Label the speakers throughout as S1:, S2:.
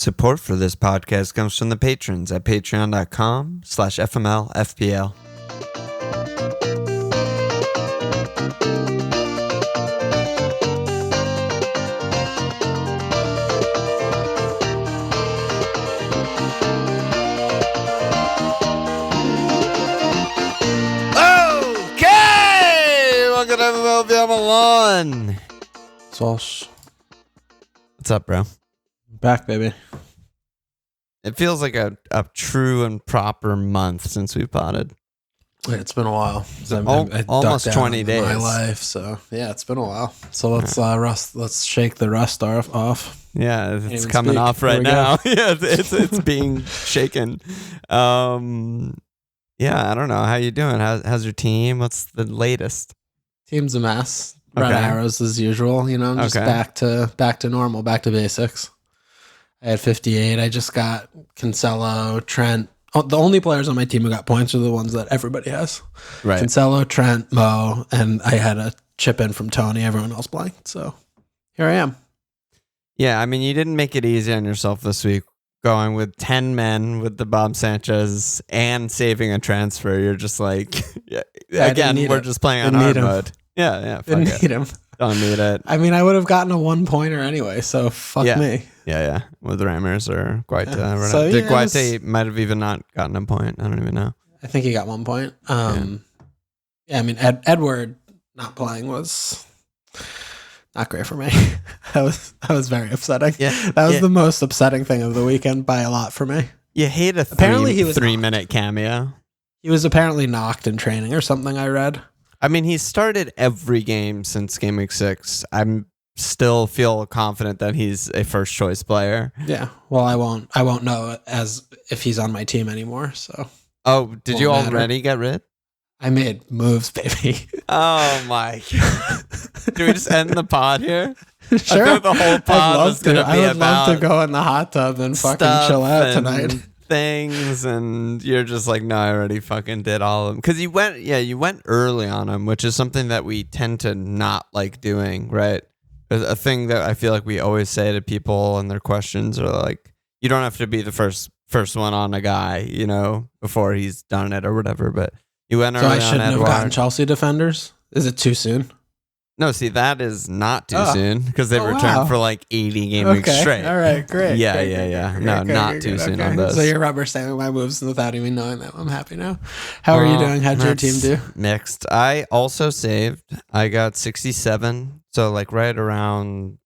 S1: Support for this podcast comes from the patrons at patreon.com/FMLFPL. Okay! Welcome to FMLFPL Milan.
S2: Sauce.
S1: What's up, bro?
S2: Back, baby.
S1: It feels like a true and proper month since we potted.
S2: It's been a while.
S1: Almost 20 days.
S2: My life, so yeah, it's been a while. So let's shake the rust off.
S1: Yeah, it's coming off right now. Yeah, it's being shaken. Yeah, I don't know. How you doing? How's your team? What's the latest?
S2: Team's a mess. Red arrows as usual. You know, I'm just back to normal, back to basics. I had 58. I just got Cancelo, Trent. Oh, the only players on my team who got points are the ones that everybody has.
S1: Right.
S2: Cancelo, Trent, Mo, and I had a chip in from Tony. Everyone else blanked. So here I am.
S1: Yeah, I mean, you didn't make it easy on yourself this week, going with 10 men with the Bob Sanchez and saving a transfer. You're just like, again, we're just playing on hard mode. Yeah.
S2: Didn't need him.
S1: Don't need it.
S2: I mean, I would have gotten a 1-pointer anyway, so fuck me.
S1: Yeah. Well, the Rammers are quite...
S2: So,
S1: Guaite might have even not gotten a point. I don't even know.
S2: I think he got 1 point. I mean, Edward not playing was not great for me. That was very upsetting. Yeah. That was the most upsetting thing of the weekend by a lot for me.
S1: You hate a three-minute cameo.
S2: He was apparently knocked in training or something, I read.
S1: I mean, he started every game since game week 6. I'm still feel confident that he's a first choice player.
S2: Yeah. Well, I won't know as if he's on my team anymore. So.
S1: Oh, did you already get rid?
S2: I made moves, baby.
S1: Oh my god! Do we just end the pod here?
S2: Sure.
S1: I thought the whole pod was going to be about.
S2: I would love to go in the hot tub and fucking chill out tonight.
S1: Things, and you're just like, no, I already fucking did all of them. Because you went early on them, which is something that we tend to not like doing, right? A thing that I feel like we always say to people and their questions are like, you don't have to be the first one on a guy, you know, before he's done it or whatever. But you went early on Edouard. So I shouldn't have gotten
S2: Chelsea defenders? Is it too soon?
S1: No, see, that is not too soon because they've returned for like 80 game weeks straight.
S2: All right, great.
S1: Yeah. No, not too soon on those.
S2: So you're rubber stamping my moves without even knowing that. I'm happy now. How are you doing? How'd your team do?
S1: Mixed. I also saved. I got 67. So like right around,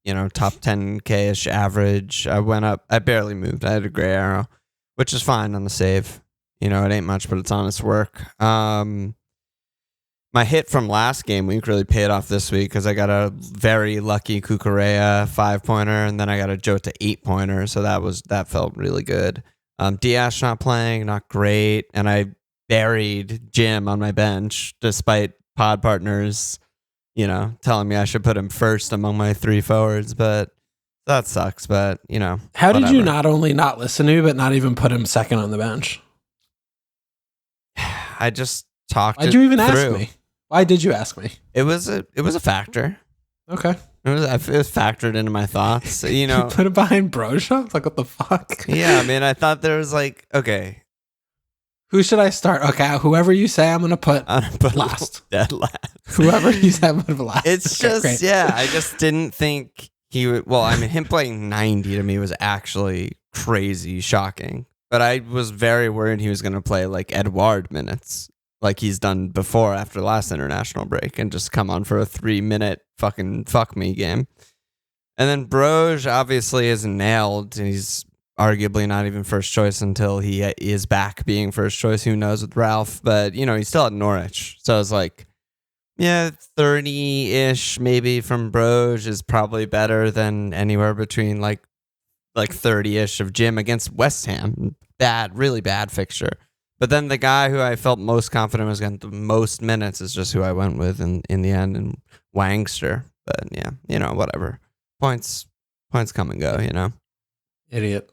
S1: top 10K-ish average. I went up. I barely moved. I had a gray arrow, which is fine on the save. It ain't much, but it's honest work. My hit from last game week really paid off this week because I got a very lucky Cucurella 5-pointer, and then I got a Jota 8-pointer, so that felt really good. Diaz not playing, not great, and I buried Jim on my bench despite pod partners, telling me I should put him first among my 3 forwards, but that sucks. But
S2: how did you not only not listen to me, but not even put him second on the bench?
S1: I just talked.
S2: Why'd you even ask me? Why did you ask me?
S1: It was a factor.
S2: Okay.
S1: It was factored into my thoughts.
S2: You put it behind Broja? Like, what the fuck?
S1: Yeah, I mean, I thought there was like, okay.
S2: Who should I start? Okay, whoever you say I'm going to put last.
S1: Dead last.
S2: Whoever you say I'm going to put last.
S1: It's just, great. Yeah, I just didn't think he would. Well, I mean, him playing 90 to me was actually crazy shocking. But I was very worried he was going to play like Edouard minutes, like he's done before after the last international break, and just come on for a 3-minute fucking fuck me game. And then Broj obviously is nailed. He's arguably not even first choice until he is back being first choice. Who knows with Ralph? But, he's still at Norwich. So I was like, yeah, 30-ish maybe from Broj is probably better than anywhere between like 30-ish of Jim against West Ham. Really bad fixture. But then the guy who I felt most confident was getting the most minutes is just who I went with in the end, and Wangster. But yeah, whatever. Points come and go,
S2: Idiot.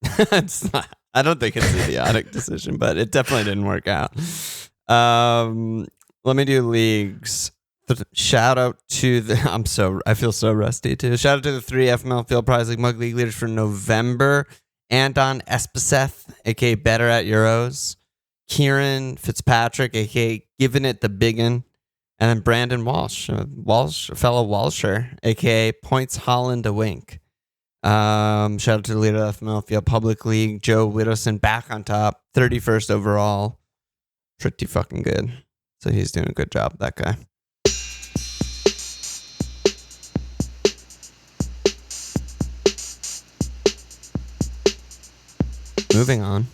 S1: It's not, I don't think it's an idiotic decision, but it definitely didn't work out. Let me do leagues. Shout out to the I feel so rusty too. Shout out to the 3 FML Field Prize League Mug League leaders for November. Anton Espeseth, aka Better at Euros. Kieran Fitzpatrick, aka Giving It the Biggin. And then Brandon Walsh, a fellow Walsher, aka Points Holland a Wink. Shout out to the leader of the FML Field Public League, Joe Whittleson, back on top, 31st overall. Pretty fucking good. So he's doing a good job, that guy. Moving on.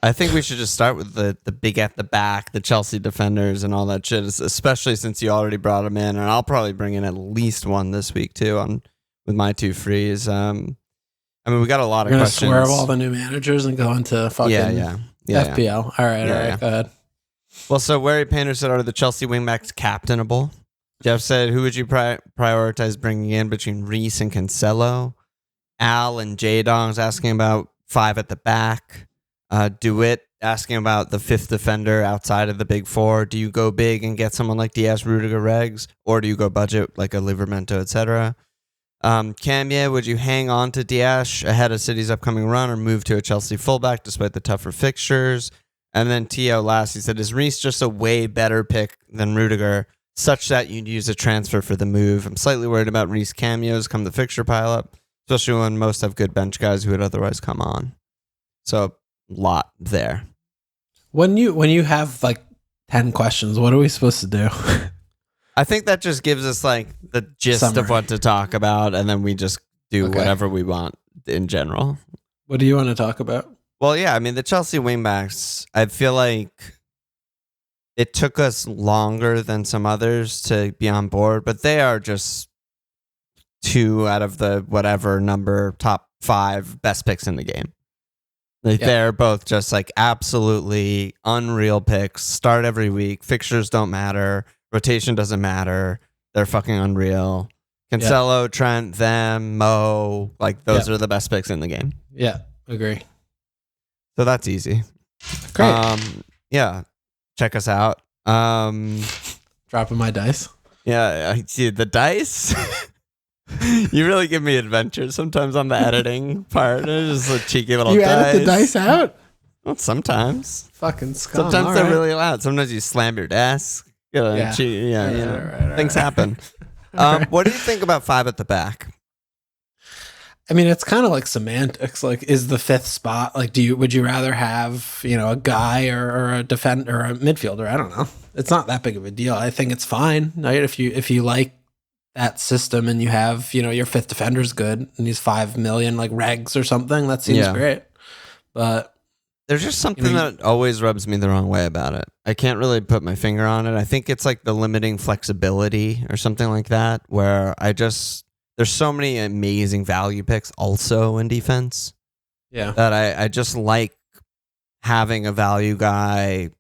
S1: I think we should just start with the big at the back, the Chelsea defenders and all that shit, especially since you already brought them in. And I'll probably bring in at least one this week too with my 2 frees. I mean, we got a lot of questions.
S2: Swear all the new managers and go into fucking FPL.
S1: Yeah.
S2: All right, go ahead.
S1: Well, so Wary Painter said, are the Chelsea wingbacks captainable? Jeff said, who would you prioritize bringing in between Reece and Cancelo? Al and J-Dong's asking about 5 at the back. DeWitt asking about the 5th defender outside of the big 4. Do you go big and get someone like Diaz, Rudiger, Regs? Or do you go budget like a Livermento, etc.? Camia, would you hang on to Diaz ahead of City's upcoming run or move to a Chelsea fullback despite the tougher fixtures? And then T.O. last, he said, is Reece just a way better pick than Rudiger, such that you'd use a transfer for the move? I'm slightly worried about Reece cameos come the fixture pileup, especially when most have good bench guys who would otherwise come on. So, lot there.
S2: When you have like 10 questions, what are we supposed to do?
S1: I think that just gives us like the gist of what to talk about, and then we just do whatever we want in general.
S2: What do you want to talk about?
S1: Well, yeah, I mean, the Chelsea wingbacks, I feel like it took us longer than some others to be on board, but they are just 2 out of the whatever number top 5 best picks in the game. They're both just like absolutely unreal picks. Start every week. Fixtures don't matter. Rotation doesn't matter. They're fucking unreal. Cancelo, Trent, them, Mo, like those are the best picks in the game.
S2: Yeah, agree.
S1: So that's easy.
S2: Great.
S1: Yeah. Check us out.
S2: Dropping my dice.
S1: Yeah, I see the dice. You really give me adventures sometimes on the editing part. It's just a cheeky little dice.
S2: You edit the dice out?
S1: Well, sometimes.
S2: Fucking scum.
S1: Sometimes they're really loud. Sometimes you slam your desk. Right. Things happen. What do you think about 5 at the back?
S2: I mean, it's kind of like semantics. Like, is the 5th spot like? Would you rather have a guy or a defender or a midfielder? I don't know. It's not that big of a deal. I think it's fine, right? If you like that system and you have your 5th defender's good and he's 5 million like Regs or something, that seems great. But
S1: there's just something that always rubs me the wrong way about it. I can't really put my finger on it. I think it's like the limiting flexibility or something like that, where there's so many amazing value picks also in defense.
S2: Yeah.
S1: That I just like having a value guy.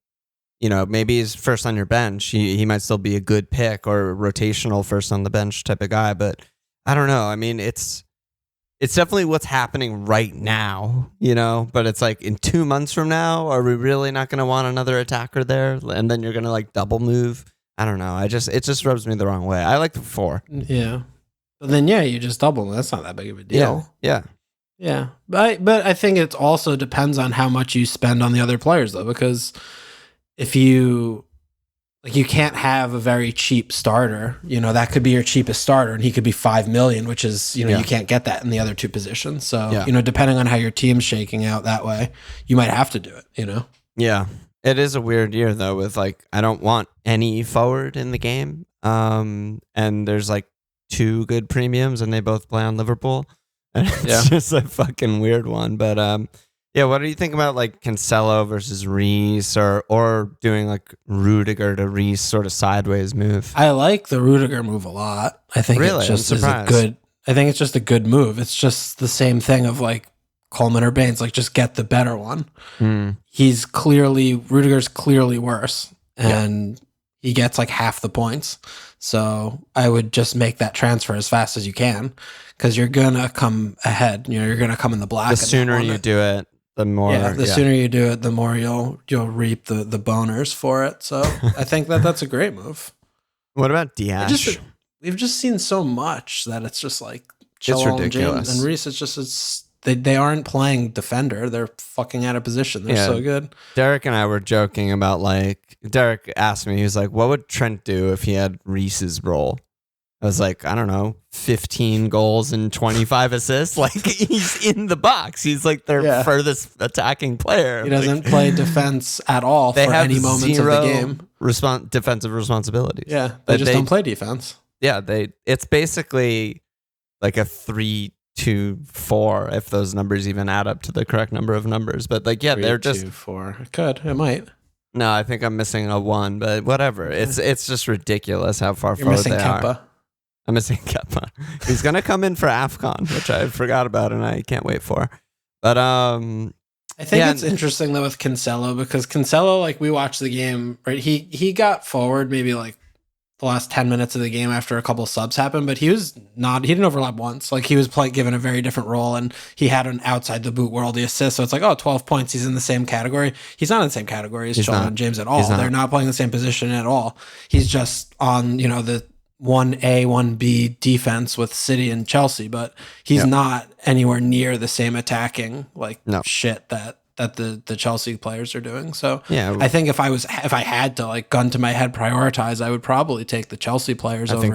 S1: Maybe he's first on your bench. He might still be a good pick or rotational first on the bench type of guy, but I don't know. I mean, it's definitely what's happening right now, but it's like in 2 months from now, are we really not going to want another attacker there? And then you're going to like double move. I don't know. It just rubs me the wrong way. I like the 4.
S2: Yeah. But then, you just double. That's not that big of a deal.
S1: Yeah.
S2: But I think it also depends on how much you spend on the other players though, because if you can't have a very cheap starter, that could be your cheapest starter and he could be 5 million, which is, you can't get that in the other 2 positions. So, depending on how your team's shaking out that way, you might have to do it,
S1: Yeah. It is a weird year though with like, I don't want any forward in the game. And there's like 2 good premiums and they both play on Liverpool. And it's just a fucking weird one. But, what do you think about like Cancelo versus Reece or doing like Rudiger to Reece sort of sideways move?
S2: I like the Rudiger move a lot. I think
S1: really?
S2: It just is a good. I think it's just a good move. It's just the same thing of like Coleman or Baines, like just get the better one. Rudiger's clearly worse and he gets like half the points. So I would just make that transfer as fast as you can because you're going to come ahead. You're going to come in the black.
S1: The sooner you do it, the more.
S2: Yeah, the sooner you do it, the more you'll reap the boners for it. So I think that's a great move.
S1: What about Diash?
S2: We've just seen so much that it's just like Chilwell
S1: it's ridiculous.
S2: And Reece. They aren't playing defender. They're fucking out of position. They're so good.
S1: Derek and I were joking about Derek asked me, he was like, what would Trent do if he had Reece's role? I was like, I don't know, 15 goals and 25 assists. Like, he's in the box. He's like their furthest attacking player.
S2: He doesn't play defense at all for any moments of the game.
S1: Defensive responsibilities.
S2: Yeah, they don't play defense.
S1: Yeah, it's basically like a 3-2-4 if those numbers even add up to the correct number of numbers. But they're just
S2: 3-2-4. It might.
S1: No, I think I'm missing a 1, but whatever. It's just ridiculous how far forward they are. I'm missing Kepa. He's gonna come in for AFCON, which I forgot about and I can't wait for. But I
S2: think it's interesting though with Cancelo, because Cancelo, like, we watched the game, right? He got forward maybe like the last 10 minutes of the game after a couple subs happened, but he didn't overlap once. Like, he was given a very different role, and he had an outside the boot worldy assist. So it's like, 12 points. He's in the same category. He's not in the same category as Chilwell and James at all. They're not playing the same position at all. He's just on, the 1A, 1B defense with City and Chelsea, but he's not anywhere near the same attacking shit that the Chelsea players are doing. So I think if I had to like gun to my head prioritize, I would probably take the Chelsea players over him.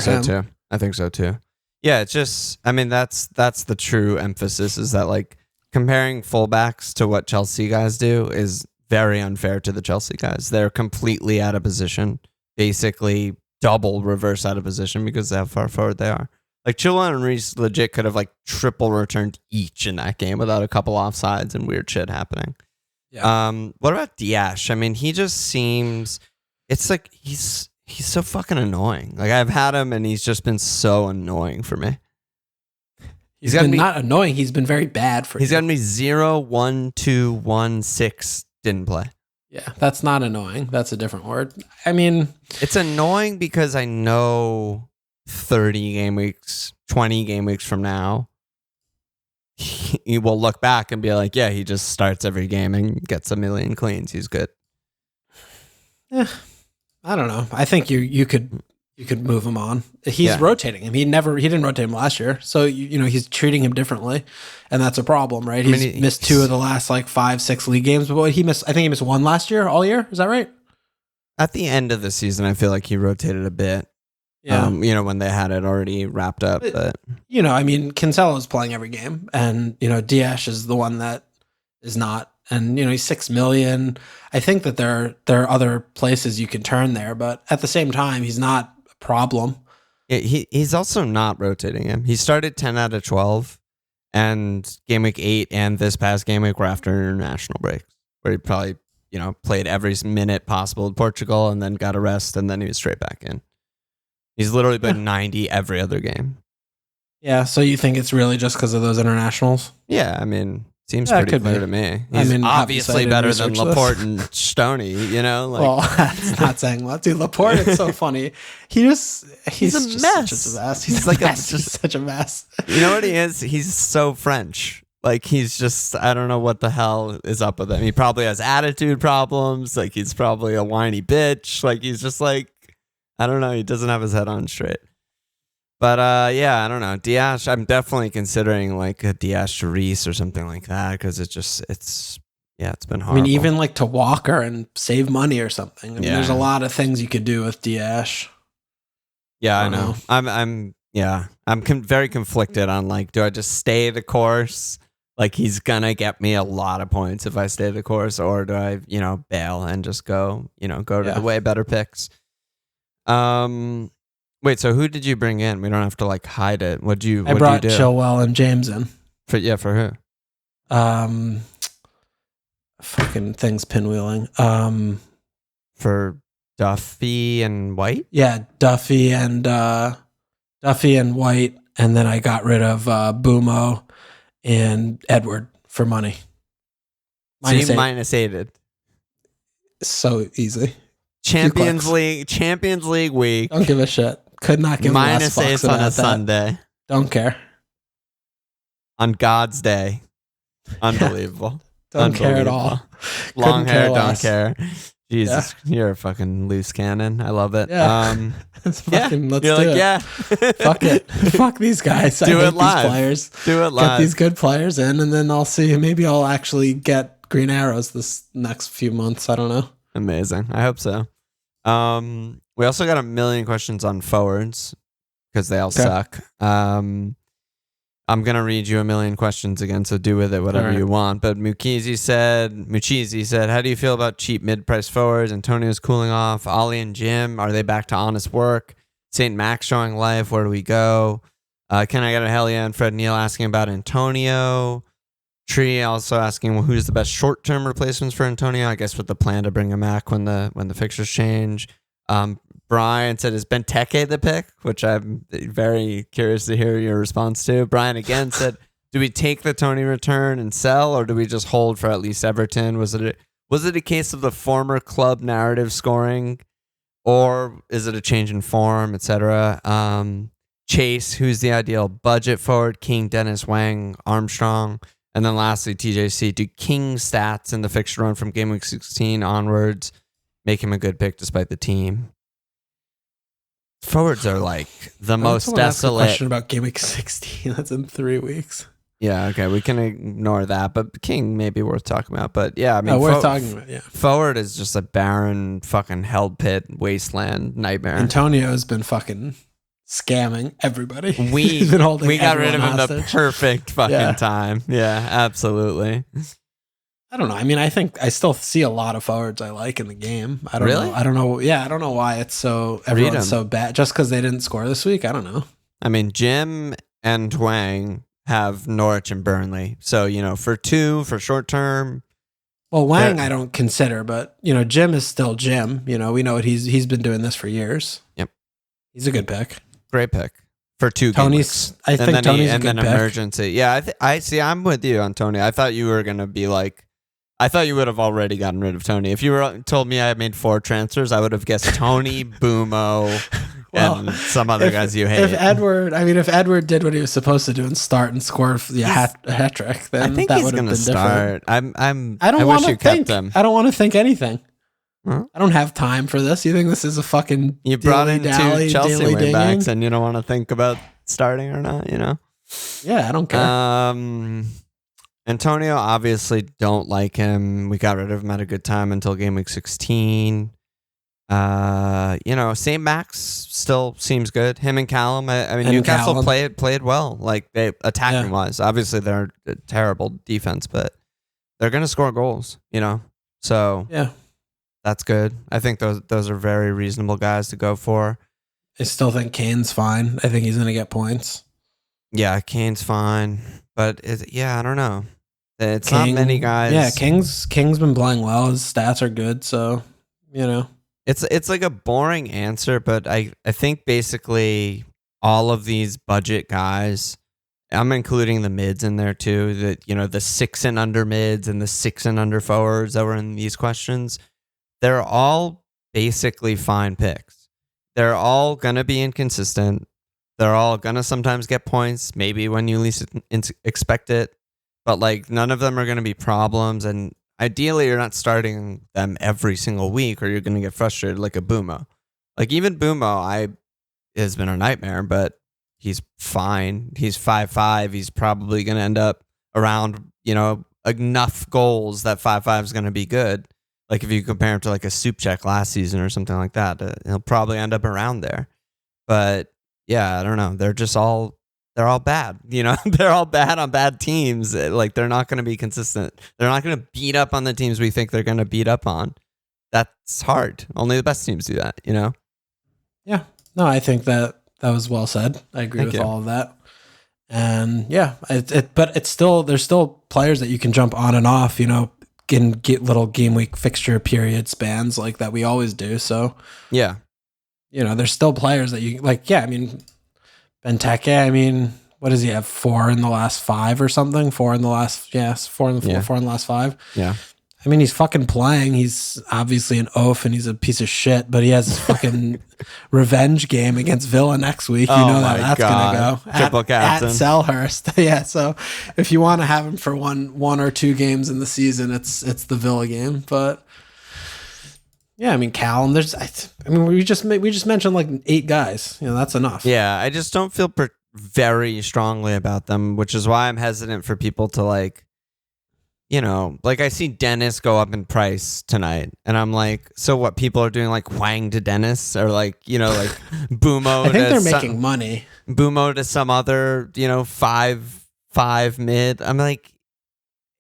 S1: I think so too. Yeah, it's just, I mean, that's the true emphasis, is that like comparing fullbacks to what Chelsea guys do is very unfair to the Chelsea guys. They're completely out of position, basically double reverse out of position because of how far forward they are. Like, Chilwell and Reece legit could have like triple returned each in that game without a couple offsides and weird shit happening. Yeah. What about Diash? I mean, he just seems, it's like he's so fucking annoying. Like, I've had him and he's just been so annoying for me.
S2: He's been not annoying. He's been very bad for you.
S1: He's got me 0, 1, 2, 1, 6 didn't play.
S2: Yeah, that's not annoying. That's a different word. I mean,
S1: it's annoying because I know 30 game weeks, 20 game weeks from now, he will look back and be like, yeah, he just starts every game and gets a million cleans. He's good.
S2: I don't know. I think you could move him on. He's rotating him. He didn't rotate him last year. So, he's treating him differently. And that's a problem, right? He's missed 2 of the last 5-6 league games. But I think he missed 1 last year, all year. Is that right?
S1: At the end of the season, I feel like he rotated a bit. Yeah. When they had it already wrapped up. But
S2: Cancelo is playing every game. And, Diash is the one that is not. And, he's 6 million. I think that there are other places you can turn there. But at the same time, he's not a problem.
S1: Yeah, he's also not rotating him. He started 10 out of 12. And game week 8 and this past game week were after international breaks, where he probably, played every minute possible in Portugal and then got a rest and then he was straight back in. He's literally been 90 every other game.
S2: Yeah, so you think it's really just because of those internationals?
S1: Yeah, I mean, seems pretty clear to me. He's obviously better than Laporte and Stoney,
S2: Well, that's not saying much. Dude, Laporte, it's so funny. He's a mess. Such a mess. He's like just such a mess.
S1: You know what he is? He's so French. Like, he's just, I don't know what the hell is up with him. He probably has attitude problems. Like, he's probably a whiny bitch. Like, he's just like, I don't know. He doesn't have his head on straight. But I don't know. Diash, I'm definitely considering like a Diash to Reece or something like that, because it's been hard.
S2: I mean, even like to Walker and save money or something. I mean, there's a lot of things you could do with Diash.
S1: Yeah, I know. I'm very conflicted on like, do I just stay the course? Like, he's gonna get me a lot of points if I stay the course, or do I, bail and just go to the way better picks? Wait, so who did you bring in? We don't have to like hide it. I brought
S2: Chilwell and James in.
S1: For who?
S2: Fucking things pinwheeling.
S1: For Duffy and White?
S2: Yeah, Duffy and White, and then I got rid of Bumo and Edward for money.
S1: -8'd.
S2: So easy.
S1: Champions League week.
S2: Don't give a shit. Could not give
S1: -8 on a Sunday.
S2: Don't care.
S1: On God's day. Unbelievable.
S2: Don't care at all.
S1: Long hair, don't care. Jesus, you're a fucking loose cannon. I love it.
S2: Yeah. Let's do it.
S1: Yeah.
S2: Fuck it. Fuck these guys.
S1: Do it live.
S2: These players.
S1: Do it live.
S2: Get these good players in, and then I'll see. Maybe I'll actually get green arrows this next few months. I don't know.
S1: Amazing. I hope so. We also got a million questions on forwards because they all suck. I'm going to read you a million questions again, so do with it whatever you want. But Muchizi said, how do you feel about cheap mid-price forwards? Antonio's cooling off. Ollie and Jim, are they back to honest work? St. Max showing life. Where do we go? Can I get a hell yeah? And Fred Neal asking about Antonio. Tree also asking, well, who's the best short-term replacements for Antonio? I guess with the plan to bring him back when the fixtures change. Brian said, is Benteke the pick? Which I'm very curious to hear your response to. Brian again said, do we take the Tony return and sell, or do we just hold for at least Everton? Was it a case of the former club narrative scoring, or is it a change in form, etc.? Chase, who's the ideal budget forward? King, Dennis, Wang, Armstrong. And then lastly, TJC, do King stats in the fixture run from game week 16 onwards make him a good pick despite the team? Forwards are like the most desolate.
S2: Question about game week 16. That's in 3 weeks.
S1: Yeah, okay, we can ignore that. But King may be worth talking about. But yeah, I mean,
S2: worth talking about. Yeah,
S1: forward is just a barren fucking hell pit wasteland nightmare.
S2: Antonio has been fucking scamming everybody.
S1: We got rid of him the perfect fucking time. Yeah, absolutely.
S2: I don't know. I mean, I think I still see a lot of forwards I like in the game. I don't know. I don't know. Yeah, I don't know why everyone's so bad. Just because they didn't score this week, I don't know.
S1: I mean, Jim and Wang have Norwich and Burnley. So, for short term.
S2: Well, Wang I don't consider, but Jim is still Jim. We know what he's been doing this for years.
S1: Yep.
S2: He's a good pick.
S1: Great pick. For 2 games.
S2: I think Tony's a good pick.
S1: Emergency. Yeah, I see. I'm with you on Tony. I thought you were going to be like, I thought you would have already gotten rid of Tony. If you were told me I made 4 transfers, I would have guessed Tony, Boomo, and some other guys you hate.
S2: If Edward did what he was supposed to do and start and score a hat trick, then
S1: I think
S2: that
S1: he's
S2: would have been
S1: start.
S2: different. I wish you kept him. I don't want to think anything. Huh? I don't have time for this. You think this is a fucking
S1: you brought in 2 Chelsea wingbacks and you don't want to think about starting or not?
S2: Yeah, I don't care.
S1: Antonio, obviously don't like him. We got rid of him at a good time until game week 16. St. Max still seems good. Him and Callum. I mean, Newcastle played well. Like they attacking wise. Obviously, they're a terrible defense, but they're gonna score goals. So
S2: yeah,
S1: that's good. I think those are very reasonable guys to go for.
S2: I still think Kane's fine. I think he's gonna get points.
S1: Yeah, Kane's fine, but I don't know. It's not many guys.
S2: Yeah, King's been playing well. His stats are good, so
S1: It's like a boring answer, but I think basically all of these budget guys, I'm including the mids in there too, that the 6 and under mids and the 6 and under forwards that were in these questions, they're all basically fine picks. They're all gonna be inconsistent. They're all gonna sometimes get points, maybe when you least expect it. But like none of them are going to be problems, and ideally you're not starting them every single week, or you're going to get frustrated like a Boomo. Like even Boomo, has been a nightmare, but he's fine. He's 5'5". He's probably going to end up around enough goals that 5'5" is going to be good. Like if you compare him to like a soup check last season or something like that, he'll probably end up around there. But yeah, I don't know. They're all bad. They're all bad on bad teams. Like they're not going to be consistent. They're not going to beat up on the teams we think they're going to beat up on. That's hard. Only the best teams do that,
S2: Yeah. No, I think that was well said. I agree with all of that. And yeah, but it's still, there's still players that you can jump on and off, get little game week fixture period spans like that we always do. So
S1: yeah,
S2: there's still players that you like. Yeah. I mean, Benteke, what does he have? 4 in the last 5 or something? 4 in the last 4 in the last 5.
S1: Yeah.
S2: He's fucking playing. He's obviously an oaf and he's a piece of shit, but he has his fucking revenge game against Villa next week. That's gonna go.
S1: Triple captain.
S2: At Selhurst. Yeah. So if you want to have him for one or 2 games in the season, it's the Villa game. But Yeah, I mean Callum. We just mentioned like 8 guys. That's enough.
S1: Yeah, I just don't feel very strongly about them, which is why I'm hesitant for people to like. Like I see Dennis go up in price tonight, and I'm like, so what? People are doing like Wang to Dennis, or like like Bumo.
S2: I think they're making money.
S1: Bumo to some other 5 mid. I'm like,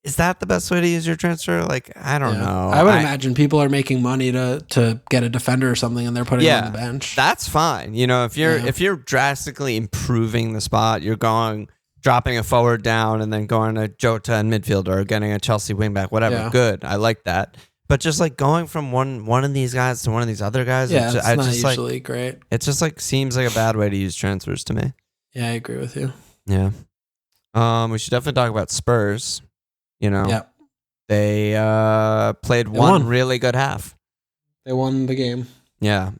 S1: is that the best way to use your transfer? Like, I don't know.
S2: I would imagine people are making money to get a defender or something, and they're putting it on the bench.
S1: That's fine. If you're drastically improving the spot, you're dropping a forward down and then going to Jota in midfield or getting a Chelsea wingback, whatever. Yeah. Good. I like that. But just like going from one of these guys to one of these other guys,
S2: it's not usually great.
S1: It just like seems like a bad way to use transfers to me.
S2: Yeah, I agree with you.
S1: Yeah. We should definitely talk about Spurs. They played one really good half.
S2: They won the game.
S1: Yeah.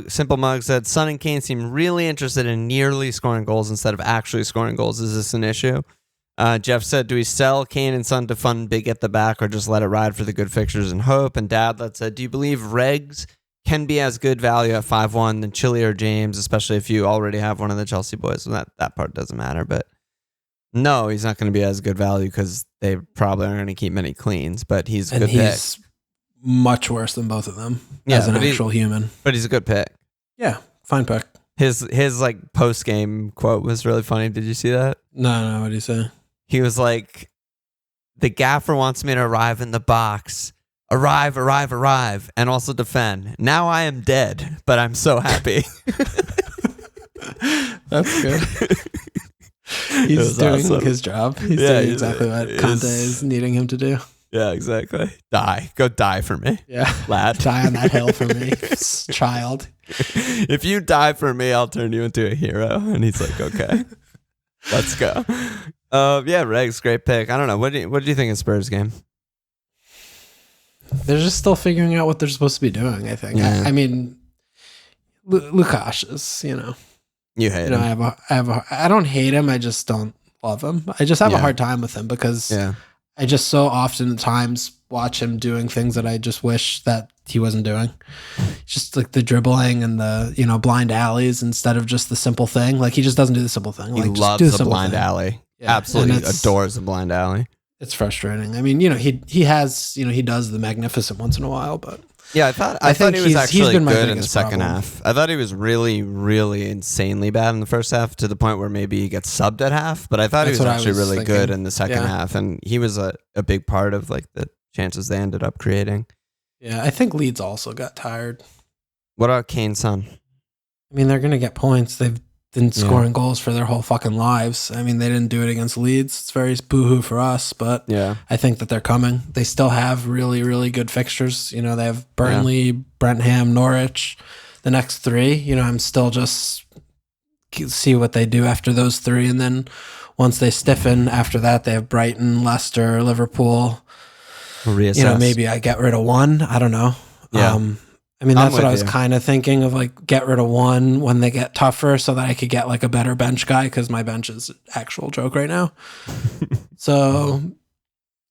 S1: Simple Mug said, Son and Kane seem really interested in nearly scoring goals instead of actually scoring goals. Is this an issue? Jeff said, do we sell Kane and Son to fund big at the back or just let it ride for the good fixtures and hope? And Dadlet said, do you believe Regs can be as good value at 5-1 than Chile or James, especially if you already have one of the Chelsea boys? So that part doesn't matter, but no, he's not going to be as good value because they probably aren't going to keep many cleans, but he's a good pick. He's
S2: much worse than both of them as an actual human.
S1: But he's a good pick.
S2: Yeah, fine pick.
S1: His like post-game quote was really funny. Did you see that?
S2: No, what did he say?
S1: He was like, the gaffer wants me to arrive in the box. Arrive, and also defend. Now I am dead, but I'm so happy.
S2: That's good. He's doing his job. He's doing exactly what Conte is needing him to do.
S1: Yeah, exactly. Go die for me.
S2: Yeah.
S1: Lad.
S2: Die on that hill for me, child.
S1: If you die for me, I'll turn you into a hero. And he's like, okay, let's go. Yeah, Regs, great pick. I don't know. What do you think of Spurs game?
S2: They're just still figuring out what they're supposed to be doing, I think. Yeah. I mean, Lukasz is,
S1: You hate him.
S2: I don't hate him. I just don't love him. I just have a hard time with him because I just so often times watch him doing things that I just wish that he wasn't doing. Just like the dribbling and the, blind alleys instead of just the simple thing. Like he just doesn't do the simple thing.
S1: He
S2: like,
S1: loves the blind alley. Yeah. Absolutely adores the blind alley.
S2: It's frustrating. I mean, he has, he does the magnificent once in a while, but
S1: yeah, I thought he was actually good in the second half. I thought he was really, really insanely bad in the first half to the point where maybe he gets subbed at half. But I thought he was actually really good in the second half, and he was a big part of like the chances they ended up creating.
S2: Yeah, I think Leeds also got tired.
S1: What about Kane's son?
S2: I mean, they're gonna get points. They've been scoring goals for their whole fucking lives. I mean, they didn't do it against Leeds. It's very boohoo for us, but I think that they're coming. They still have really, really good fixtures. They have Burnley, Brentham, Norwich, the next 3. I'm still just see what they do after those 3. And then once they stiffen after that, they have Brighton, Leicester, Liverpool. Maybe I get rid of 1. I don't know.
S1: Yeah.
S2: I mean, that's what I was kind of thinking of, like, get rid of 1 when they get tougher so that I could get, like, a better bench guy because my bench is actual joke right now. So,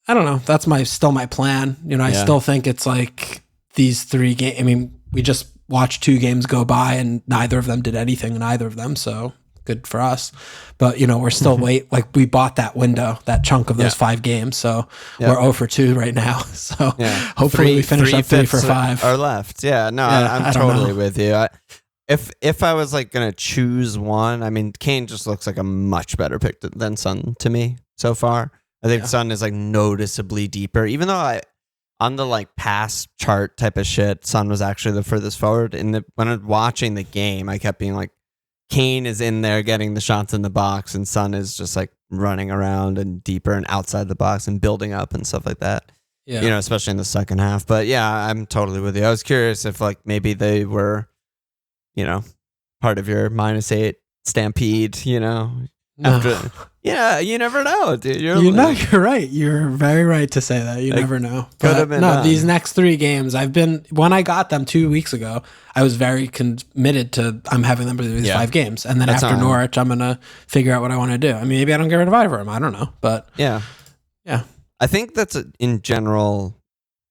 S2: I don't know. That's still my plan. I still think it's, like, these 3 games. I mean, we just watched 2 games go by and neither of them did anything in either of them, so good for us. But, we're still we bought that window, that chunk of those 5 games, so we're 0 for 2 right now. So hopefully we finish up 3 for 5.
S1: Are left. Yeah, no, I'm totally with you. If I was like going to choose one, I mean, Kane just looks like a much better pick than Son to me so far. I think Son is like noticeably deeper, even though on the like pass chart type of shit, Son was actually the furthest forward. When I was watching the game, I kept being like, Kane is in there getting the shots in the box, and Son is just like running around and deeper and outside the box and building up and stuff like that. Yeah. Especially in the second half. But yeah, I'm totally with you. I was curious if like maybe they were, part of your -8 stampede, after. Yeah, you never know, dude. You're
S2: right. You're very right to say that. You never know. But these next 3 games, when I got them 2 weeks ago, I was very committed to I'm having them for these 5 games. And then after Norwich, I'm going to figure out what I want to do. I mean, maybe I don't get rid of either of them. I don't know. But
S1: yeah. I think that's in general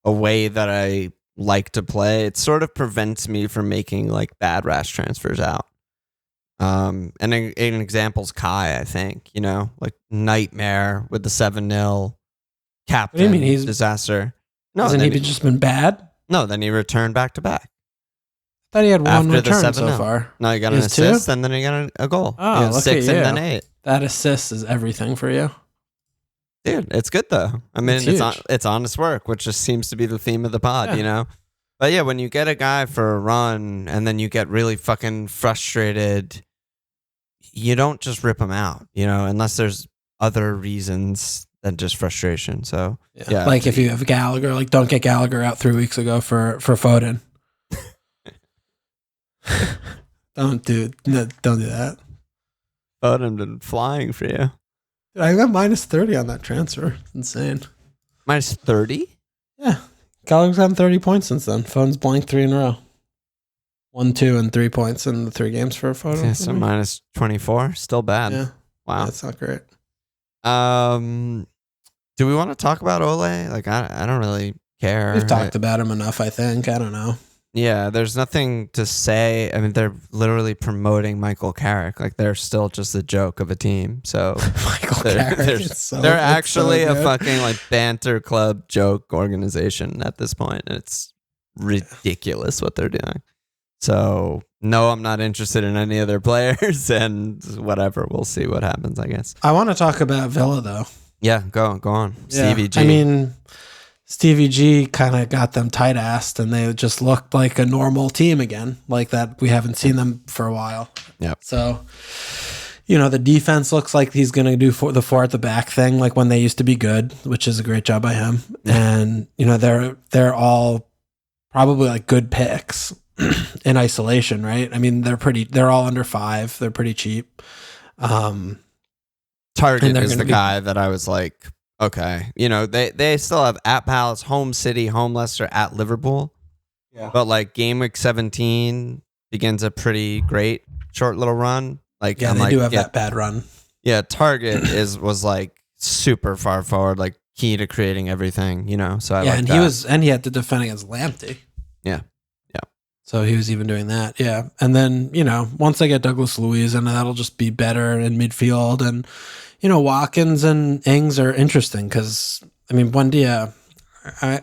S1: a way that I like to play, it sort of prevents me from making like bad rash transfers out. And an example's Kai, I think, like nightmare with the 7-0 captain.
S2: What do you mean? He's
S1: disaster. No,
S2: hasn't he just been bad?
S1: No, then he returned back to back.
S2: I thought he had one return so far.
S1: No, he got an assist and then he got a goal.
S2: Oh, look
S1: 6
S2: at you.
S1: and then 8.
S2: That assist is everything for you.
S1: Dude, it's good though. I mean, it's honest work, which just seems to be the theme of the pod, But yeah, when you get a guy for a run and then you get really fucking frustrated, you don't just rip him out, unless there's other reasons than just frustration. So yeah.
S2: Like if you have Gallagher, like don't get Gallagher out 3 weeks ago for Foden. Don't do that.
S1: Foden been flying for you.
S2: I got minus 30 on that transfer. It's insane.
S1: Minus 30?
S2: Yeah. Gallagher's gotten 30 points since then. Foden's blanked 3 in a row. 1, 2, and 3 points in the 3 games for a Foden.
S1: Yeah, so minus 24. Still bad.
S2: Yeah.
S1: Wow.
S2: That's not great.
S1: Do we want to talk about Ole? Like, I don't really care.
S2: We've talked about him enough, I think. I don't know.
S1: Yeah, there's nothing to say. I mean, they're literally promoting Michael Carrick. Like, they're still just a joke of a team. So
S2: Michael Carrick.
S1: They're actually a fucking like banter club joke organization at this point. And it's ridiculous what they're doing. So no, I'm not interested in any of their players and whatever. We'll see what happens, I guess.
S2: I want to talk about Villa though.
S1: Yeah, go on.
S2: Yeah.
S1: Stevie G.
S2: I mean, Stevie G kind of got them tight-assed, and they just looked like a normal team again, like that we haven't seen them for a while.
S1: Yeah.
S2: So, the defense looks like he's going to do the 4 at the back thing, like when they used to be good, which is a great job by him. And they're all probably like good picks in isolation, right? I mean, they're all under 5. They're pretty cheap.
S1: Target is the guy that I was like, okay, they still have at Palace, home City, home Leicester, at Liverpool. Yeah. But like game week 17 begins a pretty great short little run. Like
S2: they do have that bad run.
S1: Yeah, Target was like super far forward, like key to creating everything. So I like that.
S2: He had to defend against Lamptey.
S1: Yeah.
S2: So he was even doing that. Yeah, and then once they get Douglas Luiz, and that'll just be better in midfield and. Watkins and Ings are interesting because, I mean, Buendia,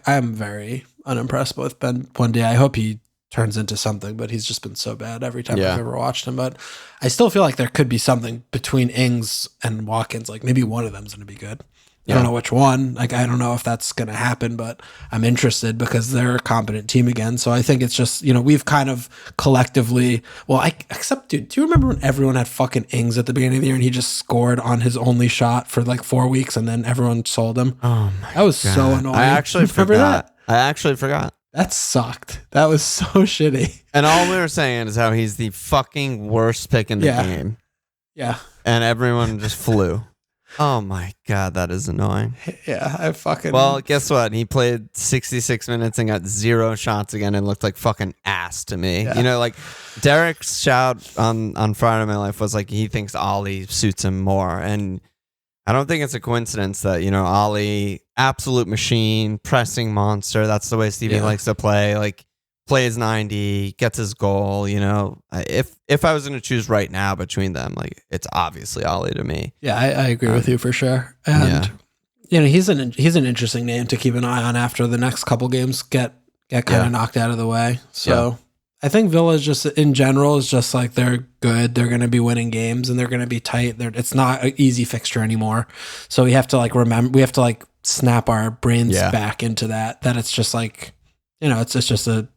S2: I'm very unimpressed with Buendia. I hope he turns into something, but he's just been so bad every time I've ever watched him. But I still feel like there could be something between Ings and Watkins. Like maybe one of them's going to be good. I don't know which one. Like, I don't know if that's going to happen, but I'm interested because they're a competent team again. So I think it's just, we've kind of collectively, except, dude, do you remember when everyone had fucking Ings at the beginning of the year and he just scored on his only shot for like 4 weeks and then everyone sold him?
S1: Oh my
S2: That was
S1: God.
S2: so annoying.
S1: I actually forgot.
S2: That sucked. That was so shitty.
S1: And all we were saying is how he's the fucking worst pick in the game.
S2: Yeah.
S1: And everyone just flew. Oh my God, that is annoying.
S2: Yeah,
S1: Well, guess what? He played 66 minutes and got 0 shots again and looked like fucking ass to me.
S2: Yeah.
S1: Like Derek's shout on Friday Night Life was like he thinks Ollie suits him more. And I don't think it's a coincidence that, Ollie, absolute machine, pressing monster. That's the way Stevie likes to play. Like, plays 90, gets his goal. If I was going to choose right now between them, like it's obviously Ollie to me.
S2: Yeah, I agree with you for sure. And he's an interesting name to keep an eye on after the next couple games get kind of knocked out of the way. So I think Villa is just in general is just like they're good. They're going to be winning games and they're going to be tight. It's not an easy fixture anymore. So we have to we have to snap our brains back into that it's just like it's just a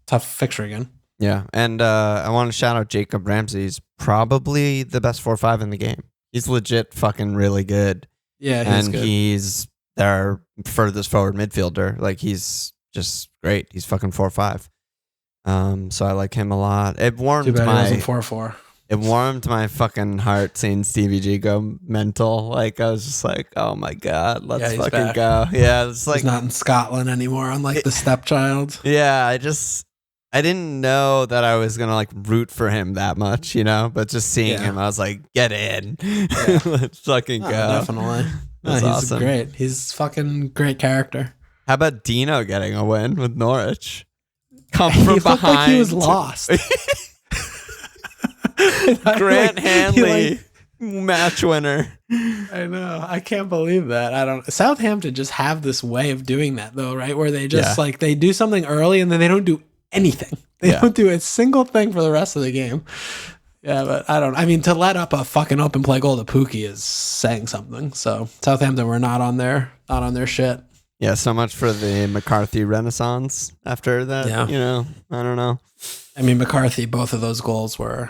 S2: tough fixture again.
S1: Yeah, and I want to shout out Jacob Ramsey. He's probably the best 4-5 in the game. He's legit fucking really good.
S2: Yeah,
S1: he's
S2: good.
S1: He's their furthest forward midfielder. Like he's just great. He's fucking 4-5. So I like him a lot. It warmed my
S2: 4-4.
S1: It warmed my fucking heart seeing Stevie G go mental. Like I was just like, oh my God, let's fucking
S2: back.
S1: go. Yeah, it's like
S2: he's not in Scotland anymore, unlike the stepchild.
S1: Yeah, I didn't know that I was gonna root for him that much, But just seeing him, I was like, "Get in, let's fucking go!"
S2: Definitely, he's
S1: awesome.
S2: great. He's fucking great character.
S1: How about Deano getting a win with Norwich? Come from
S2: he
S1: behind.
S2: Looked like he was lost.
S1: Grant Hanley, match winner.
S2: I know. I can't believe that. Southampton just have this way of doing that though, right? Where they just they do something early and then they don't do anything. They don't do a single thing for the rest of the game. Yeah, but I mean, to let up a fucking open play goal to Pookie is saying something. So Southampton were not on their shit.
S1: Yeah, so much for the McCarthy renaissance after that. Yeah. I don't know.
S2: I mean, McCarthy, both of those goals were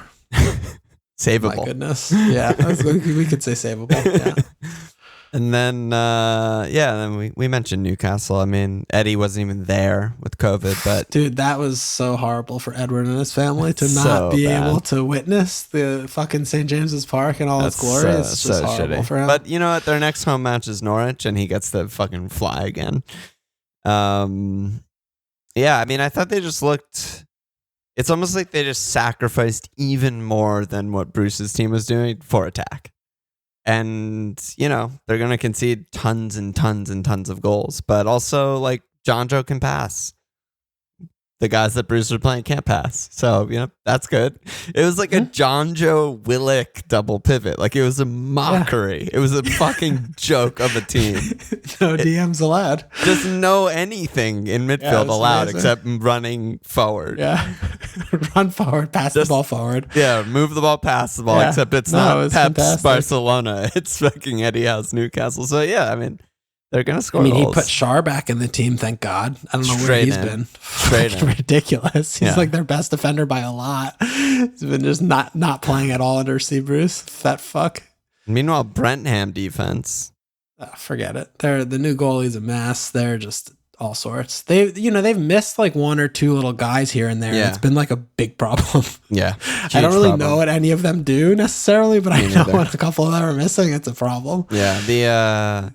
S1: savable.
S2: My goodness. Yeah, we could say savable. Yeah.
S1: And then, then we mentioned Newcastle. I mean, Eddie wasn't even there with COVID, but
S2: dude, that was so horrible for Edward and his family to not be able to witness the fucking St. James's Park and all its glory. It's just horrible for him.
S1: But you know what? Their next home match is Norwich, and he gets to fucking fly again. I mean, I thought they just looked. It's almost like they just sacrificed even more than what Bruce's team was doing for attack. And, they're going to concede tons and tons and tons of goals. But also, like, John Joe can pass. The guys that Bruce are playing can't pass. So, that's good. It was like a John Joe Willock double pivot. Like, it was a mockery. Yeah. It was a fucking joke of a team.
S2: No DMs allowed.
S1: Just no anything in midfield allowed except running forward.
S2: Yeah. Run forward, pass the ball forward.
S1: Yeah, move the ball, pass the ball, except it's not Pep's Barcelona. It's fucking Eddie Howe's Newcastle. So, yeah, I mean, they're going to score goals.
S2: He put Schär back in the team, thank God. I don't know where he's been. Ridiculous. He's like their best defender by a lot. He's been just not playing at all under Steve Bruce. That fuck.
S1: Meanwhile, Brentham Defense.
S2: Forget it. The new goalie's a mess. They're just all sorts. They've missed like one or two little guys here and there. Yeah. It's been like a big problem.
S1: Yeah.
S2: I don't really know what any of them do necessarily, but I know when a couple of them are missing, it's a problem.
S1: Yeah.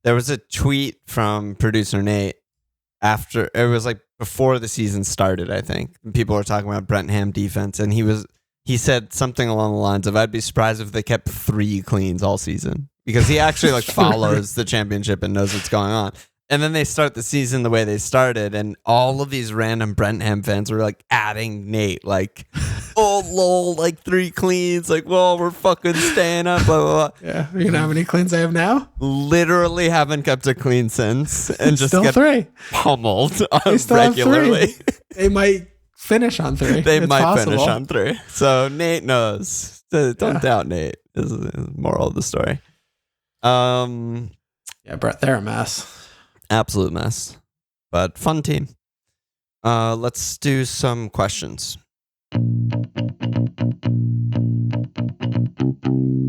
S1: There was a tweet from producer Nate after it was like before the season started, I think. People were talking about Brentham defense, and he said something along the lines of, I'd be surprised if they kept 3 cleans all season, because he actually like follows the championship and knows what's going on. And then they start the season the way they started, and all of these random Brentham fans were like adding Nate, like, oh lol, like 3 cleans, like, well, we're fucking staying up, blah, blah, blah.
S2: Yeah, you know how many cleans I have now?
S1: Literally haven't kept a clean since, and just
S2: still
S1: get
S2: 3
S1: pummeled regularly.
S2: They might finish on 3.
S1: They might finish on 3. So Nate knows. Don't doubt Nate. Is the moral of the story.
S2: Yeah, Brett, they're a mess.
S1: Absolute mess, but fun team. Let's do some questions.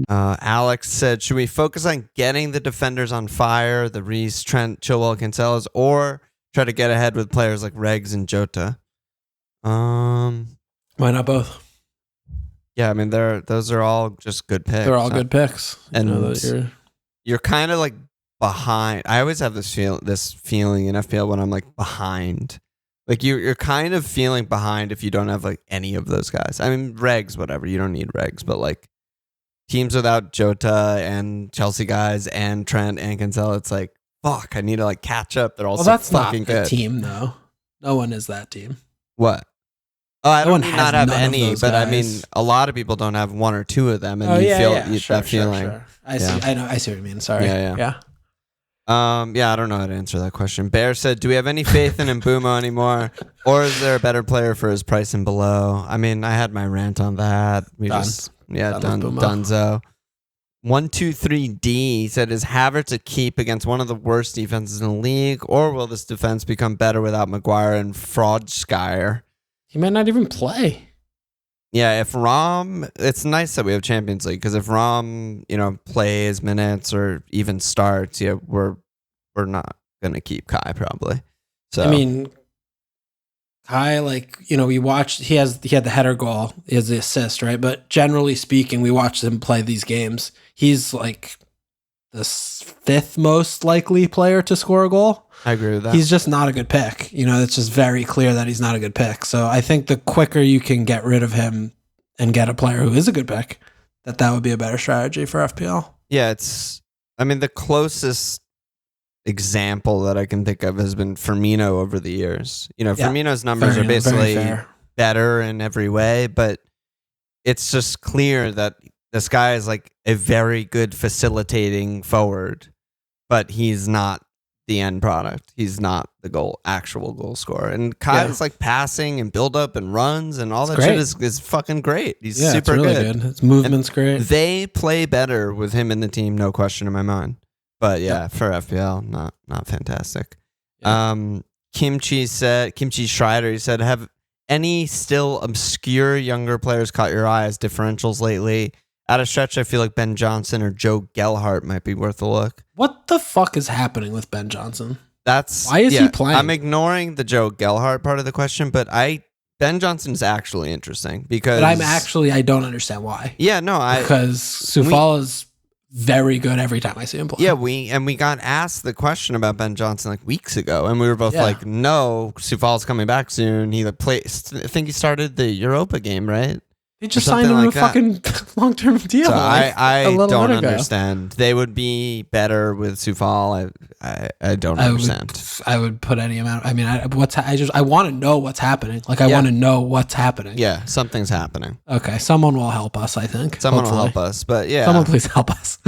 S1: Alex said, should we focus on getting the defenders on fire, the Reece, Trent, Chilwell, Cancelos, or try to get ahead with players like Regs and Jota?
S2: Why not both?
S1: Yeah, I mean, those are all just good picks.
S2: They're all good picks.
S1: And you're kind of like behind. I always have this feeling in FPL when I'm like behind. Like you're kind of feeling behind if you don't have like any of those guys. I mean, Regs, whatever. You don't need Regs, but like teams without Jota and Chelsea guys and Trent and Cancelo, it's like, fuck, I need to like catch up. They're all that's fucking good.
S2: That's not a team though. No one is that team.
S1: What? Oh, I don't not have any, but guys. I mean, a lot of people don't have 1 or 2 of them, and you feel that feeling.
S2: Sure. I see. I see what you mean. Sorry. Yeah.
S1: I don't know how to answer that question. Bear said, do we have any faith in Mbumo anymore? Or is there a better player for his price and below? I mean, I had my rant on that. Dunzo. 123D said, is Havertz a keep against one of the worst defenses in the league? Or will this defense become better without Maguire and Fraudskyer?
S2: He might not even play.
S1: Yeah, if Rom, it's nice that we have Champions League, because if Rom, plays minutes or even starts, we're not gonna keep Kai probably. So
S2: I mean, Kai, we watched. He had the header goal, he has the assist, right? But generally speaking, we watched him play these games. He's like the 5th most likely player to score a goal.
S1: I agree with that.
S2: He's just not a good pick. It's just very clear that he's not a good pick. So I think the quicker you can get rid of him and get a player who is a good pick, that would be a better strategy for FPL.
S1: Yeah, the closest example that I can think of has been Firmino over the years. Firmino's numbers are basically better in every way, but it's just clear that this guy is like a very good facilitating forward, but he's not the end product. He's not the actual goal scorer. And Kai's like passing and build up and runs and all that shit is fucking great. He's super
S2: really
S1: good.
S2: His movement's great.
S1: They play better with him in the team, no question in my mind. But for FPL, not fantastic. Yeah. Kimchi Schreider, he said, have any still obscure younger players caught your eye as differentials lately? At a stretch, I feel like Ben Johnson or Joe Gelhardt might be worth a look.
S2: What the fuck is happening with Ben Johnson?
S1: Why
S2: is he playing?
S1: I'm ignoring the Joe Gelhardt part of the question, but Ben Johnson is actually interesting because...
S2: But I don't understand why.
S1: Yeah, no,
S2: because Soufal is very good every time I see him play.
S1: Yeah, we got asked the question about Ben Johnson like weeks ago, and we were both like, no, Soufal's coming back soon. He I think he started the Europa game, right?
S2: They just signed him a fucking long-term deal.
S1: So I don't understand. They would be better with Soufal. I don't understand.
S2: I would put any amount. I mean, I want to know what's happening. Like I want to know what's happening.
S1: Yeah, someth's happening.
S2: Okay, someone will help us. I think
S1: someone will help us. But yeah,
S2: someone please help us.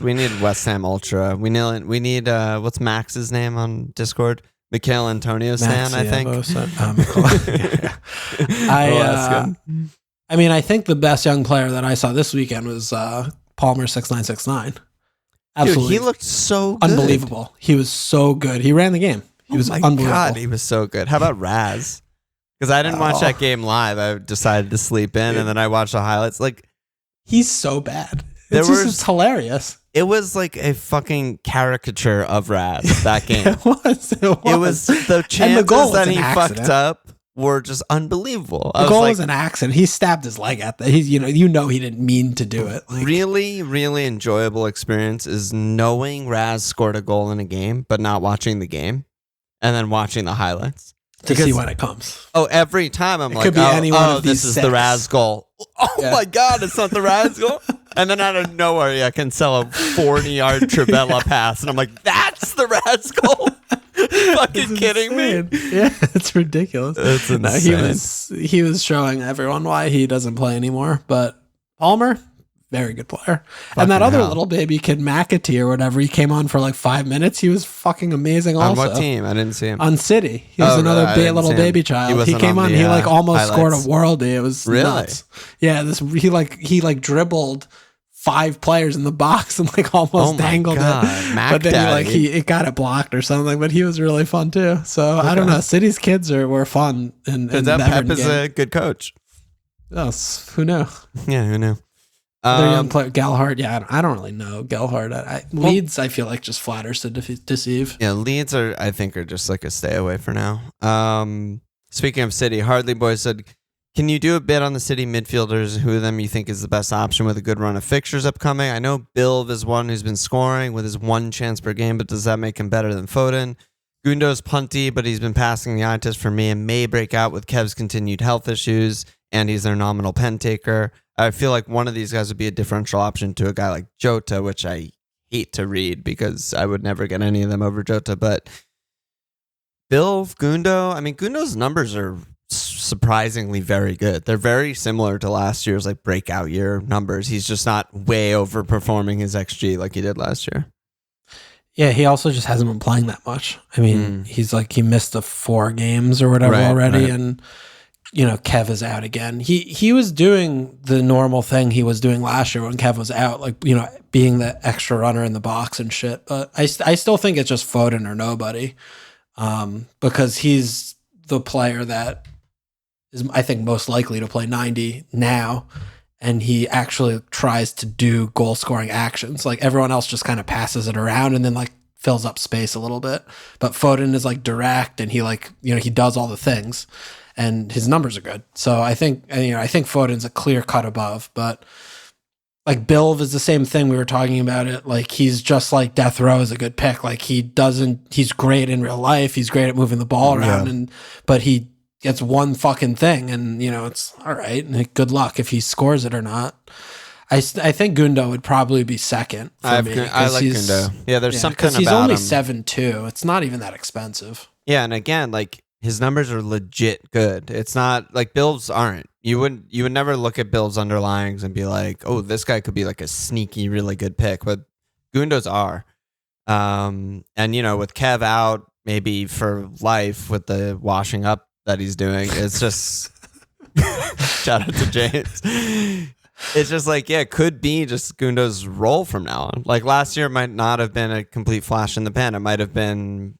S1: We need West Ham Ultra. We need what's Max's name on Discord? Mikhail Antonio Stan, I think.
S2: I mean, I think the best young player that I saw this weekend was Palmer 6969. Absolutely,
S1: dude, he looked so good.
S2: Unbelievable. He was so good. He ran the game. He was unbelievable. God,
S1: he was so good. How about Raz? Because I didn't watch that game live. I decided to sleep in, and then I watched the highlights. Like,
S2: he's so bad. It's hilarious.
S1: It was like a fucking caricature of Raz, that game.
S2: It was
S1: the chances that he fucked up were just unbelievable.
S2: The goal was an accident. He stabbed his leg at that. He didn't mean to do it. Like,
S1: really, really enjoyable experience is knowing Raz scored a goal in a game, but not watching the game, and then watching the highlights
S2: to see when it comes.
S1: Oh, every time I'm
S2: like,
S1: this is the Raz goal. Oh my God, it's not the Raz goal. And then out of nowhere, Cancelo 40-yard Trivella pass, and I'm like, that's the Raz goal. Fucking kidding me?
S2: Yeah, it's ridiculous.
S1: It's insane.
S2: He was showing everyone why he doesn't play anymore. But Palmer, very good player. And that other little baby kid, McAtee or whatever, he came on for like 5 minutes. He was fucking amazing. Also,
S1: on what team? I didn't see him.
S2: On City. He was another little baby child. He came on. He like almost scored a worldie. It was nuts. Yeah, he dribbled 5 players in the box and like almost dangled it. But then he got it blocked or something. But he was really fun too. So I don't know. City's kids were fun. And
S1: Pep is a good coach.
S2: Oh, who knew?
S1: Yeah, who knew?
S2: Their young player, Gelhardt. Yeah, I don't really know Gelhardt. Leeds, I feel like just flatters to deceive.
S1: Yeah, Leeds I think are just like a stay away for now. Speaking of City, Hardly Boy said, can you do a bit on the City midfielders? Who of them you think is the best option with a good run of fixtures upcoming? I know Bilv is one who's been scoring with his 1 chance per game, but does that make him better than Foden? Gundo's punty, but he's been passing the eye test for me and may break out with Kev's continued health issues, and he's their nominal pen taker. I feel like one of these guys would be a differential option to a guy like Jota, which I hate to read because I would never get any of them over Jota. But Bilv, Gundo, I mean, Gundo's numbers are surprisingly very good. They're very similar to last year's like breakout year numbers. He's just not way overperforming his XG like he did last year.
S2: Yeah, he also just hasn't been playing that much. I mean, he's like, he missed the 4 games or whatever already. And Kev is out again. He was doing the normal thing he was doing last year when Kev was out, like, being the extra runner in the box and shit. But I still think it's just Foden or nobody, because he's the player that is, I think, most likely to play 90 now. And he actually tries to do goal scoring actions. Like everyone else just kind of passes it around and then like fills up space a little bit. But Foden is like direct and he he does all the things. And his numbers are good. So I think Foden's a clear cut above, but like Bilv is the same thing. We were talking about it. Like he's just like Death Row is a good pick. Like he's great in real life. He's great at moving the ball around but he gets one fucking thing and it's all right. And good luck if he scores it or not. I think Gundo would probably be second for me.
S1: I like Gundo. Yeah, there's something about him.
S2: Because he's only 7'2". It's not even that expensive.
S1: Yeah, and again, like his numbers are legit good. It's not like Bills aren't. You would never look at Bills underlyings and be like, oh, this guy could be like a sneaky, really good pick. But Gundo's are. And with Kev out maybe for life with the washing up that he's doing, it's just shout out to James. It's just like, it could be just Gundo's role from now on. Like last year might not have been a complete flash in the pan. It might have been,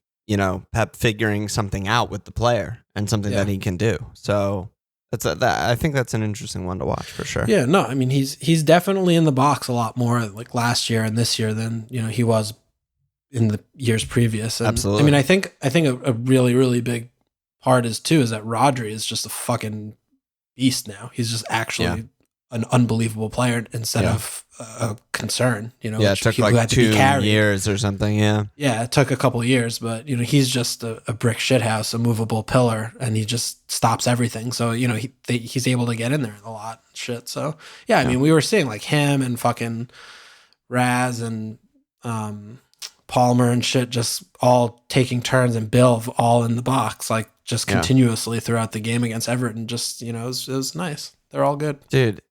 S1: Pep figuring something out with the player and something that he can do. So I think that's an interesting one to watch for sure.
S2: Yeah, no, I mean he's definitely in the box a lot more like last year and this year than he was in the years previous. And,
S1: absolutely.
S2: I mean, I think a really, really big part is that Rodri is just a fucking beast now. He's just actually an unbelievable player instead of a concern.
S1: It took like 2 years or something. Yeah,
S2: it took a couple of years, but he's just a brick shithouse, a movable pillar, and he just stops everything. So he's able to get in there a lot. Shit. So yeah, I mean, we were seeing like him and fucking Raz and Palmer and shit, just all taking turns, and Bill all in the box, like just continuously throughout the game against Everton. Just it was nice. They're all good,
S1: dude.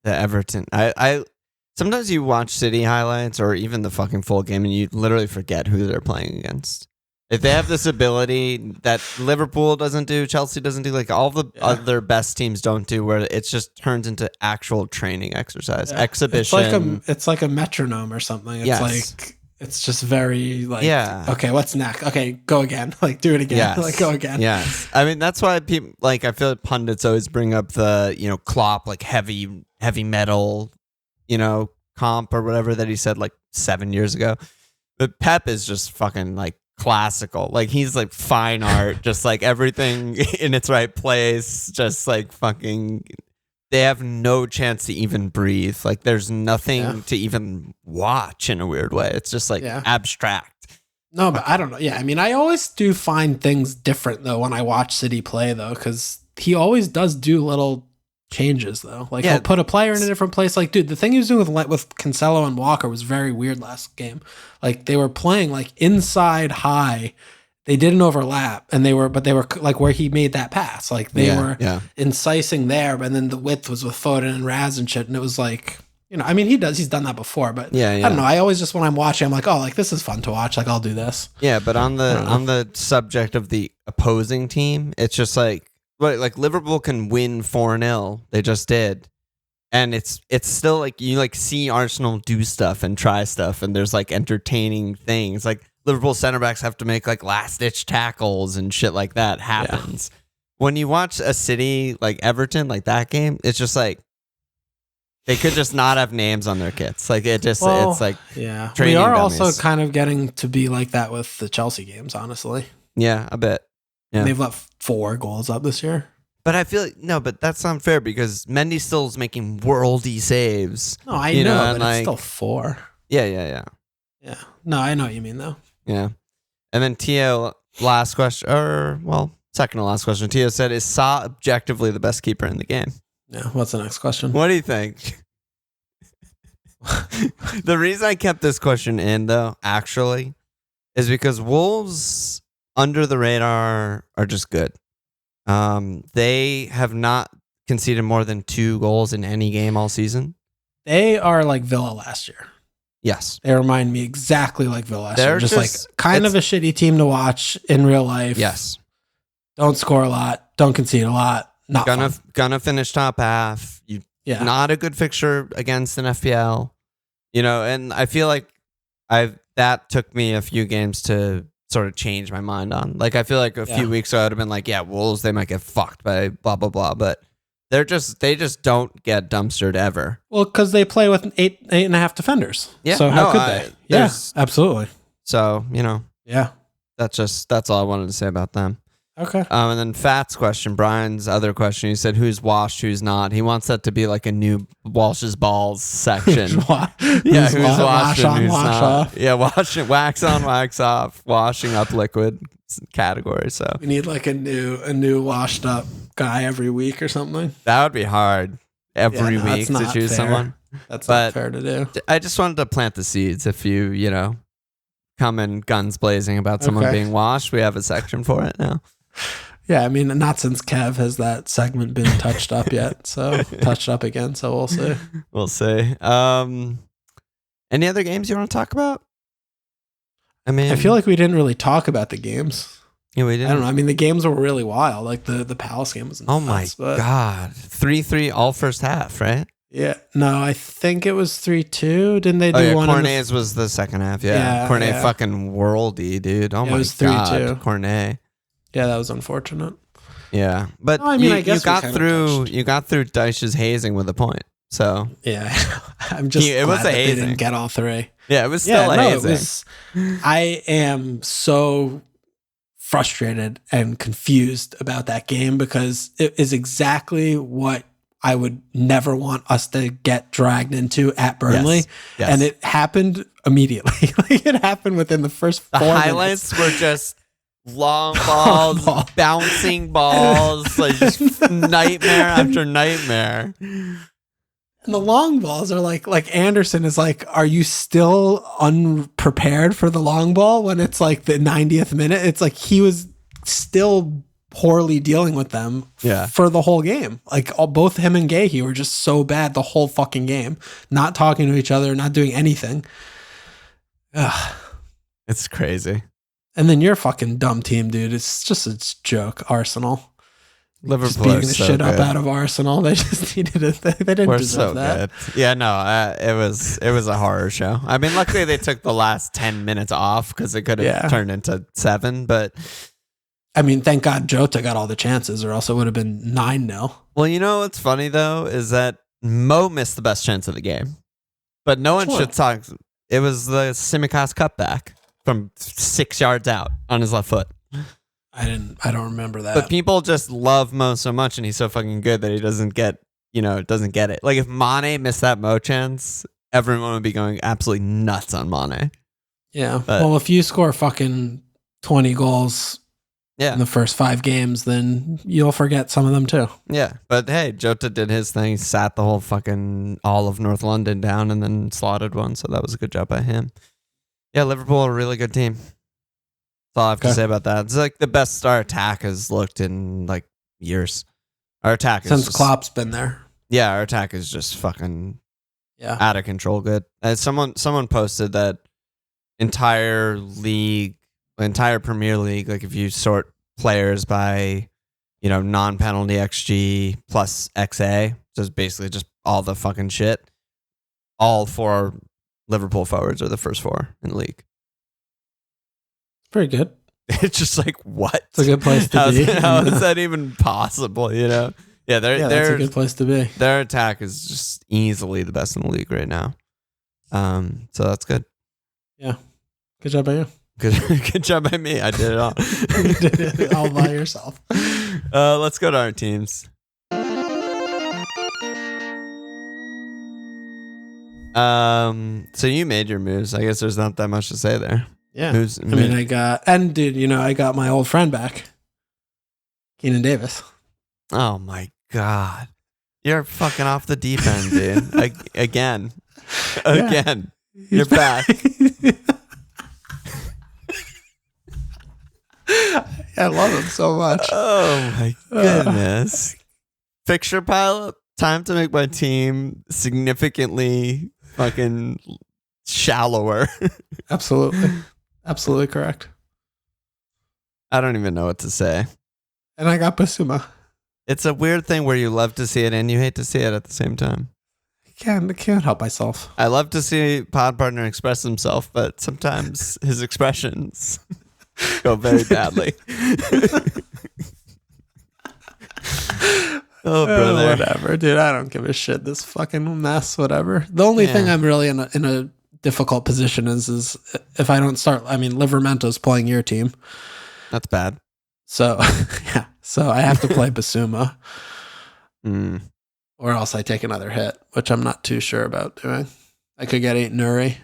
S1: The Everton. I sometimes you watch City highlights or even the fucking full game, and you literally forget who they're playing against. If they have this ability that Liverpool doesn't do, Chelsea doesn't do, like all the other best teams don't do, where it just turns into actual training exercise, exhibition.
S2: It's like a metronome or something. It's like. It's just very like, okay, what's next? Okay, go again. Like, do it again.
S1: Yes.
S2: Like, go again.
S1: Yes. I mean, that's why people, like, I feel like pundits always bring up the, Klopp, like, heavy metal, comp or whatever that he said, like, 7 years ago. But Pep is just fucking, like, classical. Like, he's, like, fine art, just, like, everything in its right place, just, like, fucking... They have no chance to even breathe. Like there's nothing to even watch in a weird way. It's just like abstract.
S2: No, but I don't know. Yeah, I mean, I always do find things different though when I watch City play though, because he always does do little changes though. Like he'll put a player in a different place. Like, dude, the thing he was doing with Cancelo and Walker was very weird last game. Like they were playing like inside high. They didn't overlap, and they were like where he made that pass. Like they were incising there, but then the width was with Foden and Raz and shit. And it was like, I mean, he's done that before, but I don't know. I always just, when I'm watching, I'm like, oh, like this is fun to watch. Like I'll do this.
S1: Yeah. But on the subject of the opposing team, it's just like Liverpool can win 4-0. They just did. And it's still like, you like see Arsenal do stuff and try stuff, and there's like entertaining things. Like Liverpool center backs have to make like last ditch tackles and shit like that happens. When you watch a City like Everton, like that game, it's just like they could just not have names on their kits. Like it's like
S2: we are
S1: dummies.
S2: also kind of getting to be like that with the Chelsea games, honestly.
S1: Yeah, a bit. Yeah.
S2: They've let 4 goals up this year.
S1: But I feel like, but that's unfair because Mendy still is making worldy saves.
S2: No, I know, but it's still 4.
S1: Yeah.
S2: Yeah. No, I know what you mean though.
S1: Yeah. And then Tio, last question, second to last question. Tio said, is Sa objectively the best keeper in the game?
S2: Yeah. What's the next question?
S1: What do you think? The reason I kept this question in, though, actually, is because Wolves, under the radar, are just good. They have not conceded more than 2 goals in any game all season.
S2: They are like Villa last year.
S1: Yes.
S2: They remind me exactly like Villa last year. Just like kind of a shitty team to watch in real life.
S1: Yes.
S2: Don't score a lot. Don't concede a lot. Not
S1: gonna finish top half. Not a good fixture against an FPL. And I feel like that took me a few games to sort of change my mind on. Like I feel like a few weeks ago I would have been like, yeah, Wolves, they might get fucked by blah blah blah, but they just don't get dumpstered ever.
S2: Well, because they play with 8.5 defenders. Yeah. So how could they? Yeah, absolutely.
S1: So
S2: yeah,
S1: that's all I wanted to say about them.
S2: Okay.
S1: And then Fat's question, Brian's other question, he said, who's washed, who's not? He wants that to be like a new Walsh's Balls section. Who's washed and who's not. Off. Yeah, wax on, wax off, washing up liquid category. So
S2: we need like a new washed up guy every week or something.
S1: That would be hard. every week to choose someone.
S2: That's not fair to do.
S1: I just wanted to plant the seeds. If you come in guns blazing about someone being washed, we have a section for it now.
S2: Yeah, I mean, not since Kev has that segment been touched up yet. So touched up again. So we'll see.
S1: We'll see. Any other games you want to talk about? I mean,
S2: I feel like we didn't really talk about the games.
S1: Yeah, we didn't.
S2: I don't know. I mean, the games were really wild. Like the Palace game was nuts.
S1: Oh my God. 3-3 all first half, right?
S2: Yeah. No, I think it was 3-2. Didn't they do one?
S1: Cornet's was the second half. Yeah. Cornet fucking worldy, dude. Oh my God. It was 3-2. Cornet.
S2: Yeah, that was unfortunate.
S1: Yeah. But I mean, I guess you got through Dyche's hazing with a point. So
S2: yeah, I'm just glad that they didn't get all three.
S1: Yeah, it was still hazing.
S2: I am so frustrated and confused about that game because it is exactly what I would never want us to get dragged into at Burnley. Yes. And it happened immediately. Like it happened within the first 4 minutes.
S1: The highlights were just long balls, bouncing balls, like just nightmare after nightmare.
S2: And the long balls are like Anderson is like, are you still unprepared for the long ball when it's like the 90th minute? It's like he was still poorly dealing with them for the whole game. Like both him and Gahey were just so bad the whole fucking game. Not talking to each other, not doing anything. Ugh.
S1: It's crazy.
S2: And then your fucking dumb team, dude. It's just a joke. Arsenal.
S1: Liverpool
S2: just beating the shit up out of Arsenal. They just needed it. They didn't deserve that.
S1: Good. Yeah, no, it was a horror show. I mean, luckily they took the last 10 minutes off because it could have turned into 7. But
S2: I mean, thank God Jota got all the chances, or else it would have been 9-0.
S1: Well, you know what's funny though is that Mo missed the best chance of the game, but no one should talk. It was the Tsimikas cutback from 6 yards out on his left foot.
S2: I don't remember that.
S1: But people just love Mo so much, and he's so fucking good that he doesn't get it. Like if Mane missed that Mo chance, everyone would be going absolutely nuts on Mane.
S2: Yeah. Well, if you score fucking 20 goals in the first 5 games, then you'll forget some of them too.
S1: Yeah. But hey, Jota did his thing. He sat the whole fucking all of North London down and then slotted one. So that was a good job by him. Yeah, Liverpool, a really good team. That's all I have to say about that. It's like the best our attack has looked in like years. Our attack is
S2: since Klopp's been there.
S1: Yeah, our attack is just fucking out of control good. Someone posted that entire Premier League, like if you sort players by, non-penalty XG plus XA, just basically just all the fucking shit. All 4 Liverpool forwards are the first 4 in the league.
S2: Pretty good.
S1: It's just like, what?
S2: It's a good place to be.
S1: How is that even possible, Yeah,
S2: that's a good place to be.
S1: Their attack is just easily the best in the league right now. So that's good.
S2: Yeah. Good job by you.
S1: Good job by me. I did it all.
S2: You did it all by yourself.
S1: Let's go to our teams. So you made your moves. I guess there's not that much to say there.
S2: Yeah. I got my old friend back. Keenan Davis.
S1: Oh my God. You're fucking off the deep end, dude. Again. You're back.
S2: I love him so much.
S1: Oh my goodness. Fixture pileup. Time to make my team significantly fucking shallower.
S2: Absolutely correct.
S1: I don't even know what to say.
S2: And I got Basuma.
S1: It's a weird thing where you love to see it and you hate to see it at the same time.
S2: I can't help myself.
S1: I love to see pod partner express himself, but sometimes his expressions go very badly. Oh, brother.
S2: Whatever, dude. I don't give a shit. This fucking mess, whatever. The only thing I'm really in a difficult position is if I don't start. I mean, Livermento's playing your team.
S1: That's bad.
S2: So, yeah. So I have to play Basuma. Or else I take another hit, which I'm not too sure about doing. I could get 8 Nuri.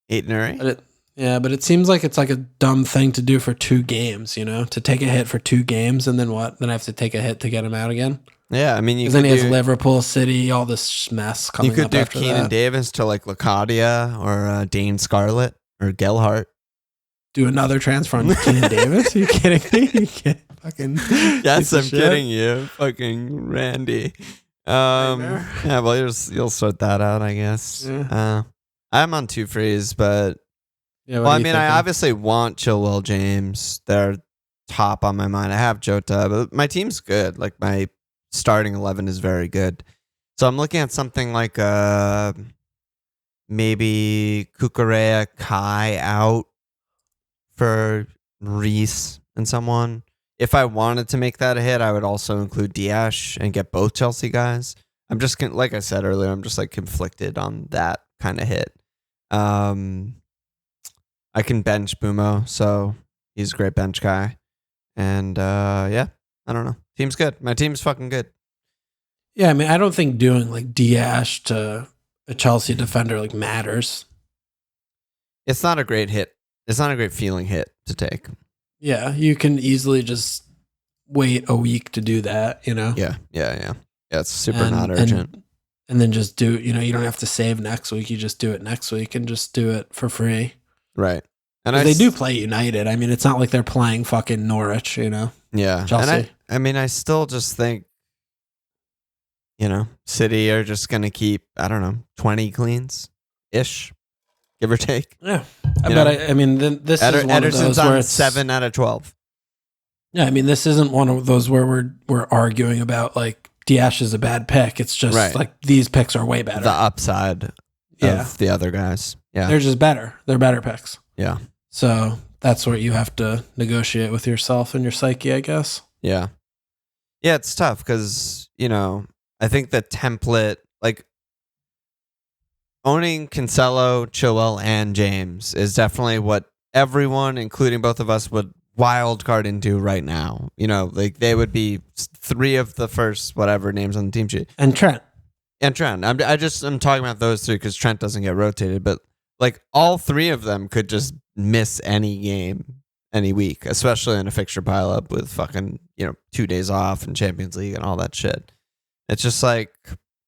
S1: 8 Nuri?
S2: But it seems like it's like a dumb thing to do for 2 games, to take a hit for 2 games and then what? Then I have to take a hit to get him out again?
S1: Yeah, I mean,
S2: because then he has Liverpool, City, all this mess coming up. You could do
S1: Keenan Davis to like Lacadia or Dane Scarlett or Gelhart.
S2: Do another transfer on Keenan Davis? Are you kidding me? You can't fucking.
S1: Yes, I'm kidding you, fucking Randy. Yeah, well, you'll sort that out, I guess. Yeah. I'm on 2 frees, but well, I mean, I obviously want Chilwell, James. They're top on my mind. I have Jota, but my team's good. Like my starting 11 is very good. So I'm looking at something like maybe Cucurella, Kai out for Reese and someone. If I wanted to make that a hit, I would also include Diash and get both Chelsea guys. I'm just like I said earlier, I'm just like conflicted on that kind of hit. I can bench Bumo, so he's a great bench guy. And yeah, I don't know. Team's good. My team's fucking good.
S2: Yeah, I mean, I don't think doing like Diash to a Chelsea defender like matters.
S1: It's not a great hit. It's not a great feeling hit to take.
S2: Yeah, you can easily just wait a week to do that, you know?
S1: Yeah. It's super not urgent.
S2: And then just do, you don't have to save next week. You just do it next week and just do it for free.
S1: Right. And
S2: they do play United. I mean, it's not like they're playing fucking Norwich,
S1: Yeah.
S2: Chelsea.
S1: And I mean, I still just think, City are just going to keep, 20 cleans-ish, give or take.
S2: Yeah. I mean, this is one of those where it's
S1: 7 out of 12.
S2: Yeah, I mean, this isn't one of those where we're arguing about, like, Diash is a bad pick. It's just, like, these picks are way better.
S1: The upside of the other guys. Yeah.
S2: They're just better. They're better picks.
S1: Yeah.
S2: So that's what you have to negotiate with yourself and your psyche, I guess.
S1: Yeah. Yeah, it's tough because, I think the template, like, owning Cancelo, Chilwell, and James is definitely what everyone, including both of us, would wild card into right now. Like they would be 3 of the first whatever names on the team sheet.
S2: And Trent.
S1: I'm talking about those 3 because Trent doesn't get rotated, but like all 3 of them could just miss any game any week, especially in a fixture pileup with fucking 2 days off and Champions League and all that shit. It's just like,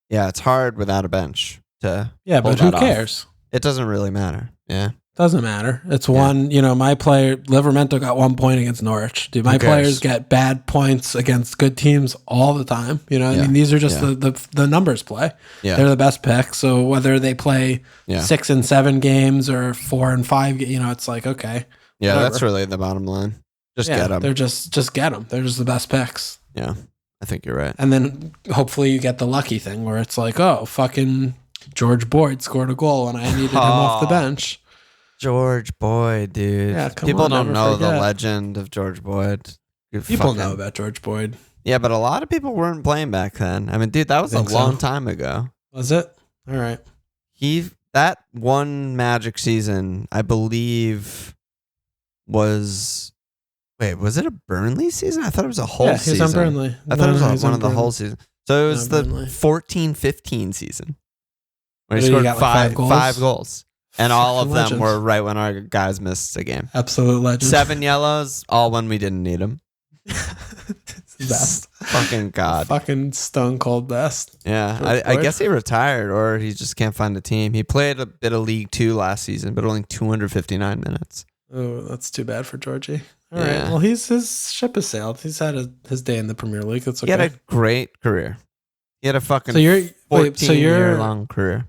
S1: yeah, it's hard without a bench to
S2: but who cares?
S1: Off. It doesn't really matter. Yeah.
S2: Doesn't matter. It's one, my player, Livermento got 1 point against Norwich. Dude, my players get bad points against good teams all the time. I mean, these are just the numbers play. Yeah. They're the best picks. So whether they play 6 and 7 games or 4 and 5, it's like, okay.
S1: Yeah, whatever. That's really the bottom line. Just get them.
S2: They're just get them. They're just the best picks.
S1: Yeah, I think you're right.
S2: And then hopefully you get the lucky thing where it's like, oh, fucking George Boyd scored a goal and I needed him off the bench.
S1: George Boyd, dude.
S2: Yeah,
S1: people don't know the legend of George Boyd.
S2: People know about George Boyd.
S1: Yeah, but a lot of people weren't playing back then. I mean, dude, that was a long time ago.
S2: Was it? All right.
S1: That one Magic season, I believe, was it a Burnley season? I thought it was a whole season.
S2: He's on Burnley.
S1: I thought it was one of the whole season. So it was the 14-15 season. Where he scored 5 goals. And all of them were right when our guys missed a game.
S2: Absolute legend.
S1: 7 yellows, all when we didn't need them.
S2: Best.
S1: Fucking God.
S2: Fucking stone cold best.
S1: Yeah. I guess he retired or he just can't find a team. He played a bit of League 2 last season, but only 259 minutes.
S2: Oh, that's too bad for Georgie. All right. Well, his ship has sailed. He's had his day in the Premier League. That's okay.
S1: He had a great career. He had a fucking 14-year-long career.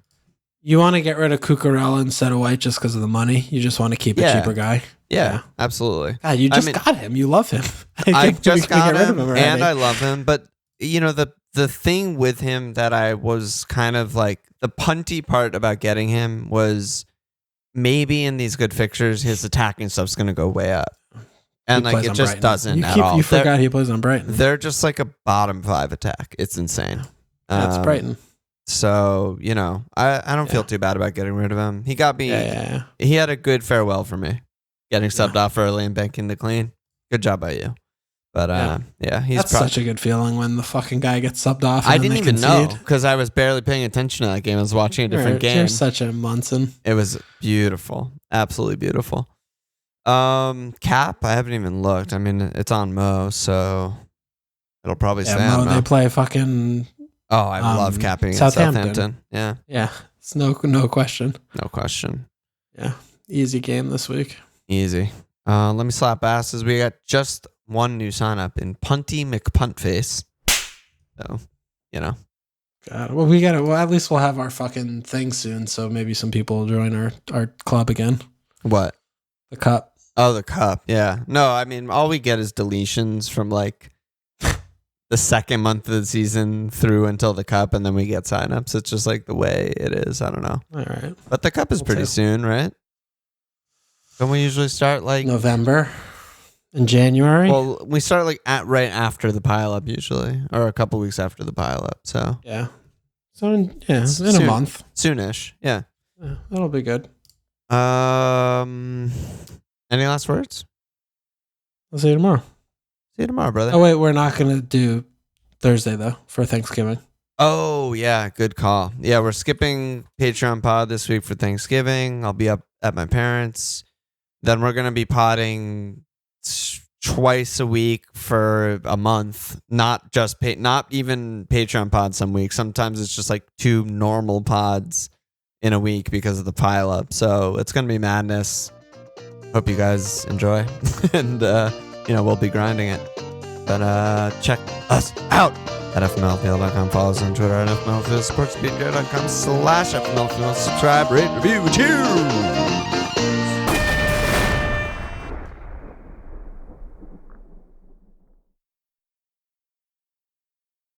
S2: You want to get rid of Cucurella instead of White just because of the money? You just want to keep a cheaper guy?
S1: Yeah, absolutely.
S2: God, you just got him. You love him.
S1: I just got him, and I love him. But, the thing with him that I was kind of like, the punty part about getting him was maybe in these good fixtures, his attacking stuff's going to go way up. And it just doesn't at all.
S2: You forgot he plays on Brighton.
S1: They're just like a bottom 5 attack. It's insane.
S2: That's Brighton.
S1: So, I don't feel too bad about getting rid of him. He got me. He had a good farewell for me. Getting subbed off early and banking the clean. Good job by you. But, he's
S2: That's such a good feeling when the fucking guy gets subbed off.
S1: I didn't even know because I was barely paying attention to that game. I was watching a different game.
S2: You're such a Munson.
S1: It was beautiful. Absolutely beautiful. Cap, I haven't even looked. I mean, it's on Mo, so It'll probably stay
S2: no,
S1: on.
S2: they play fucking.
S1: Oh, I love capping Southampton. Yeah.
S2: Yeah. It's no question.
S1: No question.
S2: Yeah. Easy game this week.
S1: Easy. Let me slap asses. We got just one new sign up in Punty McPuntface. So,
S2: God, well, at least we'll have our fucking thing soon. So maybe some people will join our club again.
S1: What?
S2: The cup.
S1: Oh, the cup. Yeah. No, I mean, all we get is deletions from like the second month of the season through until the cup, and then we get signups. It's just like the way it is. I don't know.
S2: All right.
S1: But the cup is pretty soon, right? Don't we usually start like
S2: November and January?
S1: Well, we start like right after the pileup usually, or a couple weeks after the pileup. So
S2: yeah. So in a month.
S1: Soonish. Yeah.
S2: That'll be good.
S1: Any last words?
S2: I'll see you tomorrow.
S1: See you tomorrow, brother.
S2: Oh wait, we're not gonna do Thursday though for Thanksgiving.
S1: Oh yeah, good call. Yeah, we're skipping Patreon pod this week for Thanksgiving. I'll be up at my parents'. Then we're gonna be podding twice a week for a month. Not even Patreon pods some weeks. Sometimes it's just like 2 normal pods in a week because of the pileup. So it's gonna be madness. Hope you guys enjoy, and we'll be grinding it. But check us out at fmlfl.com. Follow us on Twitter at fmlfl, sportsbeatgo.com/fmlfl. Subscribe, rate, review, cheers.